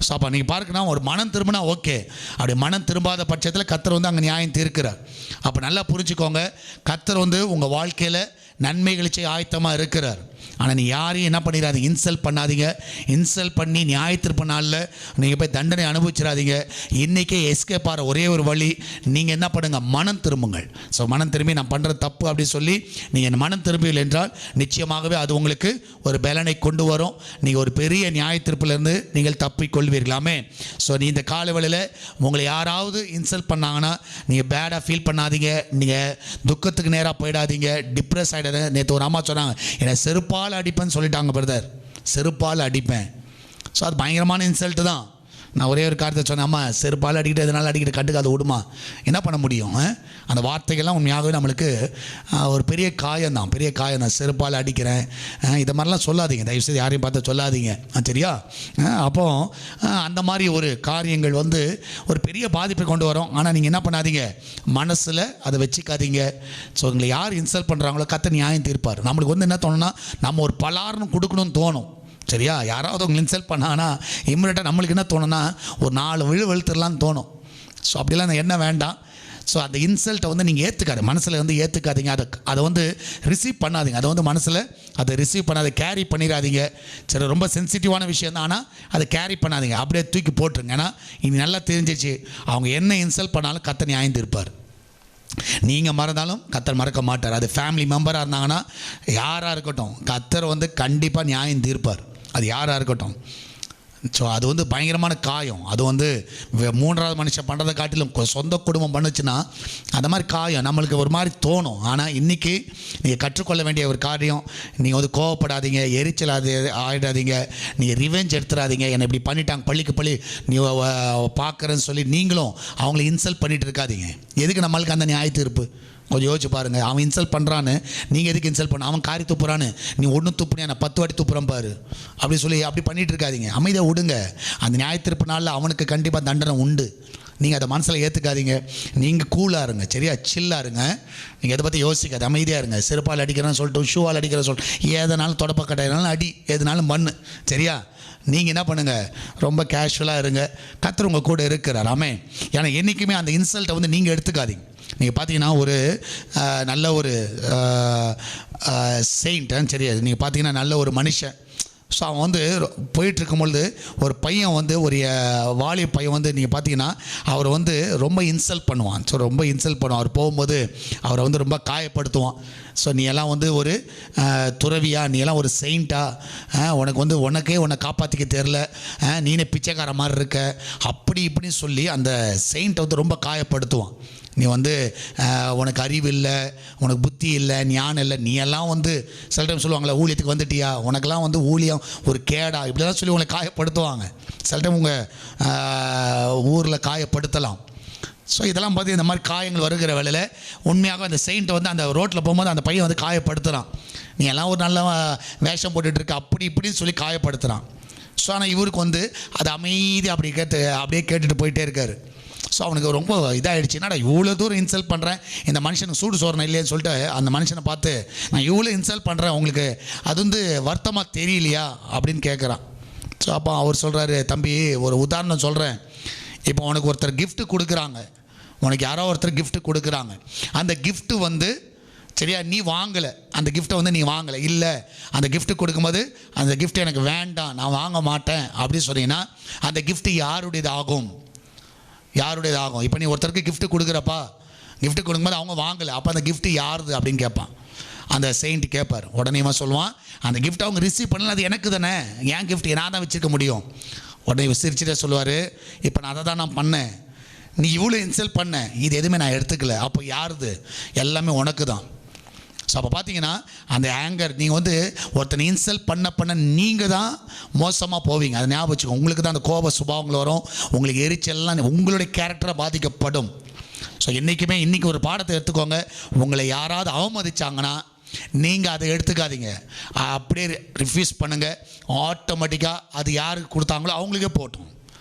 ஸோ அப்போ நீங்கள் பார்க்கணும், ஒரு மனம் திரும்பினா ஓகே, அப்படி மனம் திரும்பாத பட்சத்தில் கர்த்தர் வந்து அங்கே நியாயம் தீர்க்கிறார். அப்போ நல்லா புரிஞ்சுக்கோங்க, கர்த்தர் வந்து உங்கள் வாழ்க்கையில் நன்மைகளை செய்ய ஆயத்தமாக இருக்கிறார். ஆனால் நீ யாரையும் என்ன பண்ணிடாதீங்க, இன்சல்ட் பண்ணாதீங்க. இன்சல்ட் பண்ணி நியாயத்திற்ப நாளில் நீங்கள் போய் தண்டனை அனுபவிச்சிடாதீங்க. இன்றைக்கே எஸ்கேப் ஆகிற ஒரே ஒரு வழி, நீங்கள் என்ன பண்ணுங்கள், மனம் திரும்புங்கள். ஸோ மனம் திரும்பி நான் பண்ணுறது தப்பு அப்படின்னு சொல்லி நீங்கள் மனம் திரும்பவில்லை என்றால் நிச்சயமாகவே அது உங்களுக்கு ஒரு பலனை கொண்டு வரும். நீங்கள் ஒரு பெரிய நியாயத்திற்பிலிருந்து நீங்கள் தப்பிக்கொள்வீர்களாமே. ஸோ நீ இந்த காலவெளியில் உங்களை யாராவது இன்சல்ட் பண்ணாங்கன்னா நீங்கள் பேடாக ஃபீல் பண்ணாதீங்க. நீங்கள் துக்கத்துக்கு நேராக போயிடாதீங்க, டிப்ரெஸ் ஆகிடாது. நேற்று ஒரு அம்மா சொன்னாங்க, என்னை செருப்பால் அடிப்பேன்னு சொல்லிட்டாங்க பிரதர். செருப்பால் அடிப்பேன். ஸோ அது பயங்கரமான இன்சல்ட்டு தான். நான் ஒரே ஒரு காரியத்தை சொன்னேன், அம்மா செருப்பால் அடிக்கிட்டு எதனால் அடிக்கிட்டு கட்டுக்கு அதை விடுமா, என்ன பண்ண முடியும்? அந்த வார்த்தைகள்லாம் உண்மையாகவே நம்மளுக்கு ஒரு பெரிய காயம் தான், பெரிய காயம் தான். செருப்பால் அடிக்கிறேன் இதை மாதிரிலாம் சொல்லாதீங்க, தயவுசெய்து யாரையும் பார்த்து சொல்லாதீங்க. சரியா? அப்போ அந்த மாதிரி ஒரு காரியங்கள் வந்து ஒரு பெரிய பாதிப்பை கொண்டு வரும். ஆனால் நீங்கள் என்ன பண்ணாதீங்க, மனசில் அதை வச்சுக்காதீங்க. ஸோ உங்களை யார் இன்சல்ட் பண்ணுறாங்களோ கர்த்தர் நியாயம் தீர்ப்பார். நம்மளுக்கு வந்து என்ன தோணுன்னா, நம்ம ஒரு பலாரணம் கொடுக்கணும்னு தோணும். சரியா? யாராவது உங்களை இன்சல்ட் பண்ணாங்கன்னா இம்மிடியட்டாக நம்மளுக்கு என்ன தோணுன்னா, ஒரு 4 வெளுத்துடலான்னு தோணும். ஸோ அப்படிலாம் என்ன வேண்டாம். ஸோ அந்த இன்சல்ட்டை வந்து நீங்கள் ஏற்றுக்காது, மனசில் வந்து ஏற்றுக்காதீங்க. அதை வந்து ரிசீவ் பண்ணாதீங்க. அதை வந்து மனசில் அதை ரிசீவ் பண்ணாத, கேரி பண்ணிடாதீங்க. சரி, ரொம்ப சென்சிட்டிவான விஷயம் தான், ஆனால் அதை கேரி பண்ணாதீங்க, அப்படியே தூக்கி போட்டுருங்க. ஏன்னா இனி நல்லா தெரிஞ்சிச்சு, அவங்க என்ன இன்சல்ட் பண்ணாலும் கர்த்தர் நியாயம் தீர்ப்பார். நீங்கள் மறந்தாலும் கர்த்தர் மறக்க மாட்டார். அது ஃபேமிலி மெம்பராக இருந்தாங்கன்னா யாராக இருக்கட்டும், கர்த்தர் வந்து கண்டிப்பாக நியாயம் தீர்ப்பார். அது யாராக இருக்கட்டும். ஸோ அது வந்து பயங்கரமான காயம். அது வந்து 3வது மனுஷன் பண்ணுறதை காட்டிலும் சொந்த குடும்பம் பண்ணுச்சுன்னா அந்த மாதிரி காயம் நம்மளுக்கு ஒரு மாதிரி தோணும். ஆனால் இன்றைக்கி நீங்கள் கற்றுக்கொள்ள வேண்டிய ஒரு காரியம், நீங்கள் வந்து கோவப்படாதீங்க, எரிச்சல் ஆகிடாதீங்க, நீங்கள் ரிவெஞ்ச் எடுத்துடாதீங்க. என்னை இப்படி பண்ணிட்டாங்க, பள்ளிக்கு பள்ளி நீ பார்க்குறேன்னு சொல்லி நீங்களும் அவங்கள இன்சல்ட் பண்ணிகிட்டு இருக்காதீங்க. எதுக்கு நம்மளுக்கு அந்த நியாய தீர்ப்பு? கொஞ்சம் யோசிச்சு பாருங்கள். அவன் இன்சல்ட் பண்ணுறான்னு நீங்கள் எதுக்கு இன்சல்ட் பண்ண? அவன் காரி துப்புறான்னு நீ ஒன்று துப்புனியா, நான் 10 வாட்டி துப்புறேன் பாரு அப்படி சொல்லி அப்படி பண்ணிகிட்டு இருக்காதீங்க. அமைதியாக விடுங்க. அந்த நியாயத்திற்பு நாளில் அவனுக்கு கண்டிப்பாக தண்டனை உண்டு. நீங்கள் அதை மனசில் ஏற்றுக்காதீங்க. நீங்கள் கூலாக இருங்க. சரியா? சில்லாக இருங்க. நீங்கள் எதை பற்றி யோசிக்காது, அமைதியாக இருங்க. செருப்பால் அடிக்கிறேன்னு சொல்லிட்டு, ஷூவால் அடிக்கிறேன்னு சொல்லிட்டு, எதனாலும் தொடப்பக்கட்டாயினாலும் அடி, எதுனாலும் பண்ணு. சரியா? நீங்கள் என்ன பண்ணுங்கள், ரொம்ப கேஷுவலாக இருங்க. கர்த்தர் உங்கள் கூட இருக்கிறார். ஆமென். ஏன்னா என்றைக்குமே அந்த இன்சல்ட்டை வந்து நீங்கள் எடுத்துக்காதீங்க. நீங்கள் பார்த்தீங்கன்னா ஒரு நல்ல ஒரு செயின்ட், சரியா, நீங்கள் பார்த்தீங்கன்னா நல்ல ஒரு மனுஷன். ஸோ அவன் வந்து போயிட்டுருக்கும்பொழுது ஒரு பையன் வந்து ஒரு வாலிப பையன் வந்து நீங்கள் பார்த்தீங்கன்னா அவரை வந்து ரொம்ப இன்சல்ட் பண்ணுவான். ஸோ ரொம்ப இன்சல்ட் பண்ணுவான். அவர் போகும்போது அவரை வந்து ரொம்ப காயப்படுத்துவான். ஸோ நீ எல்லாம் வந்து ஒரு துறவியா, நீ எல்லாம் ஒரு செயின்ட்டா, உனக்கு வந்து உன்னை காப்பாற்றிக்க தெரில, நீனே பிச்சைக்கார மாதிரி இருக்க, அப்படி இப்படின்னு சொல்லி அந்த செயின்ட்டை வந்து ரொம்ப காயப்படுத்துவான். நீ வந்து உனக்கு அறிவு இல்லை, உனக்கு புத்தி இல்லை, ஞானம் இல்லை, நீ எல்லாம் வந்து சில டைம் சொல்லுவாங்களே, ஊழியத்துக்கு வந்துட்டியா, உனக்கெல்லாம் வந்து ஊழியம் ஒரு கேடா, இப்படிலாம் சொல்லி உங்களை காயப்படுத்துவாங்க. சில டைம் உங்கள் ஊரில் காயப்படுத்தலாம். ஸோ இதெல்லாம் பார்த்து இந்த மாதிரி காயங்கள் வருகிற வேளையில் உண்மையாக அந்த செயின்ட்டை வந்து அந்த ரோட்டில் போகும்போது அந்த பையன் வந்து காயப்படுத்துகிறான். நீ எல்லாம் ஒரு நல்ல வேஷம் போட்டுட்ருக்க, அப்படி இப்படின்னு சொல்லி காயப்படுத்துகிறான். ஸோ ஆனால் இவருக்கு வந்து அது அமைதி அப்படியே கேட்டுட்டு போயிட்டே இருக்கார். ஸோ அவனுக்கு ரொம்ப இதாகிடுச்சு, என்னடா இவ்வளோ தூரம் இன்சல்ட் பண்ணுறேன், இந்த மனுஷனுக்கு சூடு சோறணும் இல்லைன்னு சொல்லிட்டு அந்த மனுஷனை பார்த்து, நான் இவ்வளோ இன்சல்ட் பண்ணுறேன், உங்களுக்கு அது வந்து வருத்தமாக தெரியலையா அப்படின்னு கேட்குறான். ஸோ அப்போ அவர் சொல்கிறாரு, தம்பி ஒரு உதாரணம் சொல்கிறேன். இப்போ உனக்கு ஒருத்தர் கிஃப்ட்டு கொடுக்குறாங்க, உனக்கு யாரோ ஒருத்தர் கிஃப்ட்டு கொடுக்குறாங்க. அந்த கிஃப்ட்டு வந்து சரியா நீ வாங்கலை, அந்த கிஃப்ட்டை வந்து நீ வாங்கலை, இல்லை அந்த கிஃப்ட்டு கொடுக்கும்போது அந்த கிஃப்ட் எனக்கு வேண்டாம், நான் வாங்க மாட்டேன் அப்படின்னு சொன்னீங்கன்னா அந்த கிஃப்ட்டு யாருடையதாகும்? யாருடையதாகும்? இப்போ நீ ஒருத்தருக்கு கிஃப்ட்டு கொடுக்குறப்பா, கிஃப்ட்டு கொடுக்கும்போது அவங்க வாங்கலை, அப்போ அந்த கிஃப்ட்டு யாருது அப்படின்னு கேட்பான். அந்த செயின்ட் கேட்பார். உடனே இவன் சொல்லுவான், அந்த கிஃப்ட் அவங்க ரிசீவ் பண்ணல, அது எனக்கு தானே, என் கிஃப்ட் நான் தான் வச்சுருக்க முடியும். உடனே இவர் சிரிச்சுட்டே சொல்லுவார், இப்போ நான் அதை தான் நான் பண்ணேன், நீ இவ்வளோ இன்சல்ட் பண்ண, இது எதுவுமே நான் எடுத்துக்கல, அப்போ யாருது, எல்லாமே உனக்கு தான். ஸோ அப்போ பார்த்தீங்கன்னா அந்த ஆங்கர், நீங்கள் வந்து ஒருத்தனை இன்சல்ட் பண்ண நீங்கள் தான் மோசமாக போவீங்க. அதை ஞாபகம் வச்சுக்கோங்க. உங்களுக்கு தான் அந்த கோப சுபாவங்கள் வரும், உங்களுக்கு எரிச்சல்லாம் உங்களுடைய கேரக்டரை பாதிக்கப்படும். ஸோ என்றைக்குமே இன்றைக்கி ஒரு பாடத்தை எடுத்துக்கோங்க. உங்களை யாராவது அவமதிச்சாங்கன்னா நீங்கள் அதை எடுத்துக்காதீங்க, அப்படியே ரிஃப்யூஸ் பண்ணுங்கள். ஆட்டோமேட்டிக்காக அது யாருக்கு கொடுத்தாங்களோ அவங்களுக்கே போட்டோம்,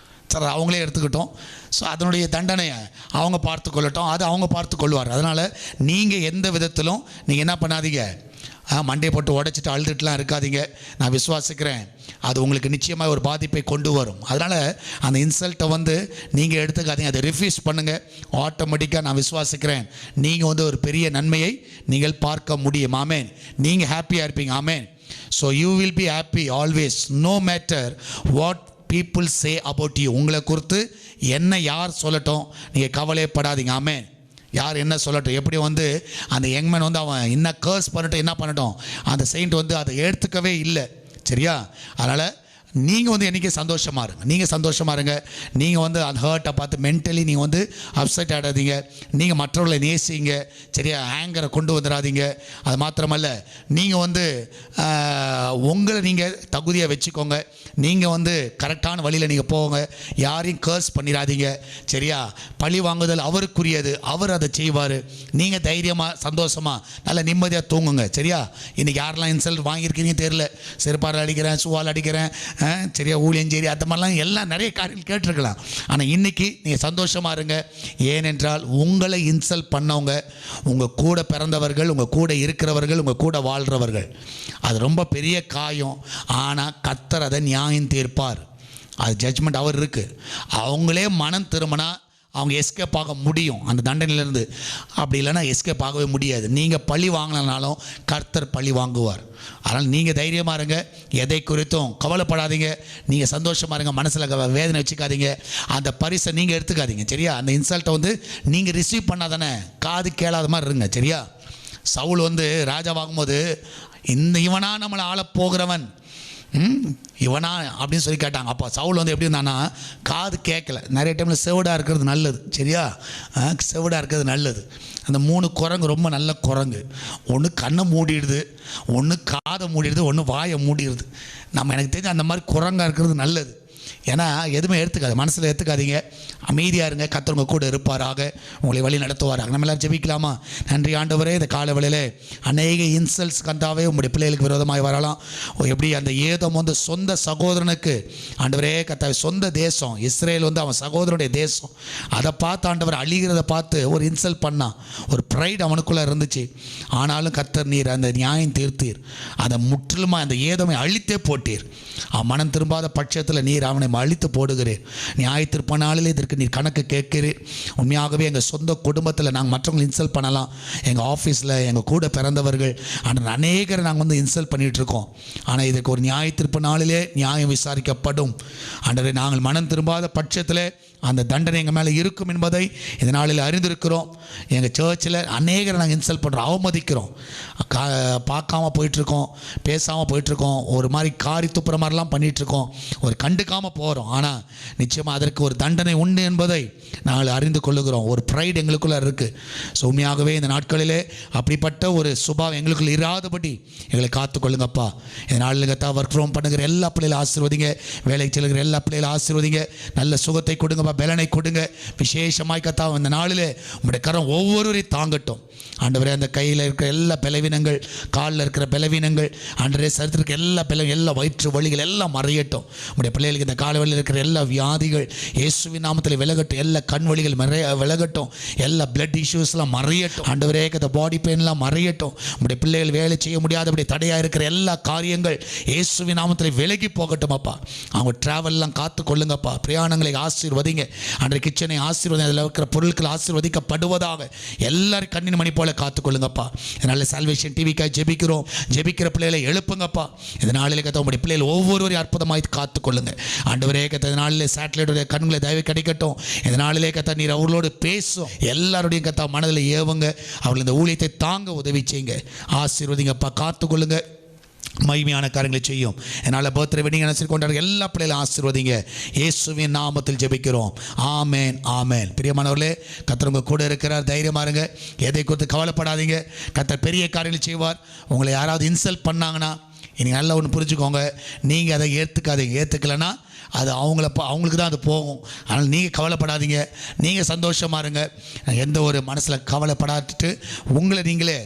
சார் அவங்களே எடுத்துக்கிட்டோம். ஸோ அதனுடைய தண்டனையை அவங்க பார்த்து கொள்ளட்டும், அது அவங்க பார்த்து கொள்வார். அதனால் நீங்கள் எந்த விதத்திலும் நீங்கள் என்ன பண்ணாதீங்க, மண்டையை போட்டு உடைச்சிட்டு அழுதுட்டுலாம் இருக்காதீங்க. நான் விசுவாசிக்கிறேன் அது உங்களுக்கு நிச்சயமாக ஒரு பாதிப்பை கொண்டு வரும். அதனால் அந்த இன்சல்ட்டை வந்து நீங்கள் எடுத்துக்காதீங்க, அதை ரிஃப்யூஸ் பண்ணுங்கள். ஆட்டோமேட்டிக்காக நான் விசுவாசிக்கிறேன் நீங்கள் வந்து ஒரு பெரிய நன்மையை நீங்கள் பார்க்க முடியும். ஆமேன். நீங்கள் ஹாப்பியாக இருப்பீங்க. Amen. So you will be happy always, no matter what people say about you. உங்களை குறித்து என்ன யார் சொல்லட்டும், நீங்கள் கவலைப்படாதீங்க. ஆமென். யார் என்ன சொல்லட்டும், எப்படி வந்து அந்த யங்மேன் வந்து அவன் என்ன கர்ஸ் பண்ணட்டும், என்ன பண்ணட்டும், அந்த செயின்ட் வந்து அதை எடுத்துக்கவே இல்லை. சரியா? அதனால் நீங்கள் வந்து என்றைக்கே சந்தோஷமாக இருங்க. நீங்கள் சந்தோஷமாக இருங்க. நீங்கள் வந்து அந்த ஹர்ட்டை பார்த்து மென்டலி நீங்கள் வந்து அப்செட் ஆடாதீங்க. நீங்கள் மற்றவர்களை நேசிங்க. சரியா? ஆங்கரை கொண்டு வந்துடாதீங்க. அது மாத்திரமல்ல, நீங்கள் வந்து உங்களை நீங்கள் தகுதியாக வச்சுக்கோங்க. நீங்கள் வந்து கரெக்டான வழியில் நீங்கள் போங்க. யாரையும் கர்ஸ் பண்ணிடாதீங்க. சரியா? பழி வாங்குதல் அவருக்குரியது, அவர் அதை செய்வார். நீங்கள் தைரியமாக சந்தோஷமாக நல்ல நிம்மதியாக தூங்குங்க. சரியா? இன்றைக்கி யாரெல்லாம் இன்சல்ட் வாங்கியிருக்கீங்க தெரியல, செருப்பால் அடிக்கிறேன், சுவால் அடிக்கிறேன், சரியா, ஊழியஞ்சேரி, அந்த மாதிரிலாம் எல்லாம் நிறைய காரியங்கள் கேட்டிருக்கலாம். ஆனால் இன்றைக்கி நீங்கள் சந்தோஷமாக இருங்க. ஏனென்றால் உங்களை இன்சல்ட் பண்ணவங்க உங்கள் கூட பிறந்தவர்கள், உங்கள் கூட இருக்கிறவர்கள், உங்கள் கூட வாழ்கிறவர்கள். அது ரொம்ப பெரிய காயம். ஆனால் கர்த்தர் அதை நியாயம் தீர்ப்பார். அது ஜட்ஜ்மெண்ட் அவர் இருக்குது. அவங்களே மனம் திரும்பினா அவங்க எஸ்கேப் ஆக முடியும் அந்த தண்டனையிலேருந்து. அப்படி இல்லைன்னா எஸ்கேப் ஆகவே முடியாது. நீங்கள் பழி வாங்கினாலும் கர்த்தர் பழி வாங்குவார். அதனால் நீங்கள் தைரியமாக இருங்க, எதை குறித்தும் கவலைப்படாதீங்க. நீங்கள் சந்தோஷமாக இருங்க, மனசில் வேதனை வச்சுக்காதீங்க. அந்த பரிசை நீங்கள் எடுத்துக்காதீங்க. சரியா? அந்த இன்சல்ட்டை வந்து நீங்கள் ரிசீவ் பண்ணாதானே காது கேளாத மாதிரி இருங்க. சரியா? சவுல் வந்து ராஜாவாகும்போது இவனா நம்மளை ஆள போகிறவன், இவனா அப்படின்னு சொல்லி கேட்டாங்க. அப்போ சவுல் வந்து எப்படி இருந்தானா, காது கேட்கல. நிறைய டைமில் செவிடாக இருக்கிறது நல்லது. சரியா? செவிடாக இருக்கிறது நல்லது. அந்த 3 குரங்கு ரொம்ப நல்ல குரங்கு. ஒன்று கண்ணை மூடிடுது, ஒன்று காதை மூடிடுது, ஒன்று வாயை மூடிடுது. எனக்கு தெரிஞ்ச அந்த மாதிரி குரங்காக இருக்கிறது நல்லது. ஏன்னா எதுவுமே எடுத்துக்காது, மனசில் எடுத்துக்காதீங்க. அமைதியாக இருங்க. கர்த்தர் உங்கள் கூட இருப்பாராக, உங்களை வழி நடத்துவாராக. நம்ம எல்லோரும் ஜெபிக்கலாமா? நன்றி ஆண்டவரே, இந்த காலை வேளையிலே அநேக இன்சல்ட்ஸ் கந்தாவே உங்களுடைய பிள்ளைகளுக்கு விரோதமாய் வரலாம். எப்படி அந்த ஏதோம் வந்து சொந்த சகோதரனுக்கு ஆண்டவரே கர்த்தாவே, சொந்த தேசம் இஸ்ரேல் வந்து அவன் சகோதரனுடைய தேசம், அதை பார்த்து ஆண்டவர் அழிகிறத பார்த்து ஒரு இன்சல்ட் பண்ணான். ஒரு ப்ரைட் அவனுக்குள்ளே இருந்துச்சு. ஆனாலும் கர்த்தர் நீர் அந்த நியாயம் தீர்த்தீர். அதை முற்றிலுமாக அந்த ஏதோமை அழித்தே போட்டீர். அவன் மனம் திரும்பாத பட்சத்தில் நீர் அவனை அழித்து போடுகிறேன். நியாயத்திற்ப நாளில் இதற்கு நீர் கணக்கு கேட்கிறீர். உண்மையாகவே எங்கள் சொந்த குடும்பத்தில் நாங்கள் மற்றவங்களை இன்சல்ட் பண்ணலாம், எங்கள் ஆஃபீஸில் எங்கள் கூட பிறந்தவர்கள் ஆனால் அநேகரை நாங்கள் வந்து இன்சல்ட் பண்ணிகிட்ருக்கோம். ஆனால் இதற்கு ஒரு நியாயத்திற்ப நாளிலே நியாயம் விசாரிக்கப்படும். ஆண்டவரே, நாங்கள் மனம் திரும்பாத பட்சத்தில் அந்த தண்டனை எங்கள் மேலே இருக்கும் என்பதை இந்த நாளில் அறிந்திருக்கிறோம். எங்கள் சர்ச்சில் அநேகரை நாங்கள் இன்சல்ட் பண்ணுறோம், அவமதிக்கிறோம், பார்க்காம போயிட்டுருக்கோம், பேசாமல் போயிட்டுருக்கோம், ஒரு மாதிரி காரி துப்புற மாதிரிலாம் பண்ணிகிட்ருக்கோம், ஒரு கண்டுக்காமல் போகிறோம். ஆனால் நிச்சயமாக அதற்கு ஒரு தண்டனை உண்டு என்பதை நாங்கள் அறிந்து கொள்ளுகிறோம். ஒரு ப்ரைடு எங்களுக்குள்ளே இருக்குது. ஸோ உண்மையாகவே இந்த நாட்களிலே அப்படிப்பட்ட ஒரு சுபாவம் எங்களுக்குள்ள இராதபடி எங்களை காத்துக்கொள்ளுங்கப்பா. இந்த நாளில் கத்தா ஒர்க் ஃப்ரம் பண்ணுகிற எல்லா பிள்ளைகளும் ஆசீர்வதிங்க, வேலைக்கு செல்கிற எல்லா பிள்ளைகளும் ஆசீர்வதிங்க, நல்ல சுகத்தை கொடுங்கப்பா, பலனை கொடுங்க. விசேஷமாய் கத்தா இந்த நாளில் உங்களுடைய கரம் ஒவ்வொருவரையும் தாங்கட்டும். ஆண்டவரே, அந்த கையில் இருக்கிற எல்லா பலவீனங்கள், காலில் இருக்கிற பலவீனங்கள், ஆண்டவரே சரித்திருக்கிற எல்லா எல்லா வயிற்று வலிகள் எல்லாம் மறையட்டும். உங்களுடைய பிள்ளைகளுக்கு இந்த காலவெளியில் இருக்கிற எல்லா வியாதிகள் இயேசுவின் நாமத்தில் விலகட்டும். எல்லா கண் வலிகள் விலகட்டும். எல்லா பிளட் இஷ்யூஸ்லாம் மறையட்டும். ஆண்டவரே, இந்த பாடி பெயின்லாம் மறையட்டும். உங்களுடைய பிள்ளைகள் வேலை செய்ய முடியாதபடி தடையாக இருக்கிற எல்லா காரியங்கள் இயேசுவின் நாமத்தில் விலகி போகட்டும் அப்பா. அவங்க ட்ராவல்லாம் காத்து கொள்ளுங்கப்பா. பிரயாணங்களை ஆசீர்வதிங்க. அன்றைய கிச்சனை ஆசீர்வதி, அதில் இருக்கிற பொருட்கள் ஆசீர்வதிக்கப்படுவதாக. எல்லாரும் கண்ணின் மணி போல காத்துக்கொள்ளுங்கப்பா. இதனால் சால்வேஷன் டிவிக்காக ஜெபிக்கிறோம். ஜெபிக்கிற பிள்ளைகளை எழுப்புங்கப்பா. இந்த நாளில் கத்த உங்களுடைய பிள்ளைகள் ஒவ்வொருவரையும் அற்புதமாய் காத்துக்கொள்ளுங்க ஆண்டவரே. கத்த இந்த நாளில் சேட்டலைட்டுடைய கண்களை தயவு கிடைக்கட்டும். இந்த நாளிலே கத்த நீர் அவர்களோடு பேசும். எல்லாருடையும் கத்த மனதில் ஏவுங்க. அவர்கள் இந்த ஊழியத்தை தாங்க உதவி செய்யுங்க. ஆசீர்வதிங்கப்பா, காத்துக்கொள்ளுங்க. மகிமையான காரியங்களை செய்யும். என்னால் பர்த்டே வெட்டிங் அனுசரித்து கொண்டாடுற எல்லா பிள்ளைகளும் ஆசீர்வதிங்க. இயேசுவின் நாமத்தில் ஜெபிக்கிறோம். ஆமேன், ஆமேன். பிரியமானவர்களே, கர்த்தர் உங்க கூட இருக்கிறார். தைரியமா இருங்க. எதை குறித்து கவலைப்படாதீங்க. கர்த்தர் பெரிய காரியங்கள் செய்வார். உங்களை யாராவது இன்சல்ட் பண்ணாங்கன்னா இன்றைக்கி நல்லா ஒன்று புரிஞ்சுக்கோங்க. நீங்கள் அதை ஏற்றுக்காதீங்க. ஏற்றுக்கலைன்னா அது அவங்களுக்கு தான் அது போகும். அதனால் நீங்கள் கவலைப்படாதீங்க. நீங்கள் சந்தோஷமாக இருங்க. எந்த ஒரு மனசில் கவலைப்படாட்டு உங்களை நீங்களே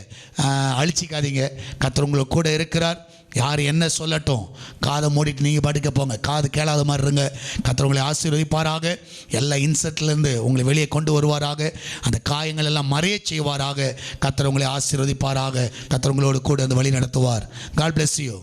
அழிச்சிக்காதீங்க. கர்த்தர் உங்களுக்கு கூட இருக்கிறார். யார் என்ன சொல்லட்டும், காதை மூடிட்டு நீங்கள் பாட்டுக்க போங்க. காது கேளாத மாதிரி இருங்க. கர்த்தர் உங்களை ஆசீர்வதிப்பாராக. எல்லா இன்செட்லேருந்து உங்களை வெளியே கொண்டு வருவாராக. அந்த காயங்கள் எல்லாம் மறைய செய்வாராக. கர்த்தர் உங்களை ஆசீர்வதிப்பாராக. கர்த்தர் உங்களோடு கூட வந்து வழி நடத்துவார். God bless you.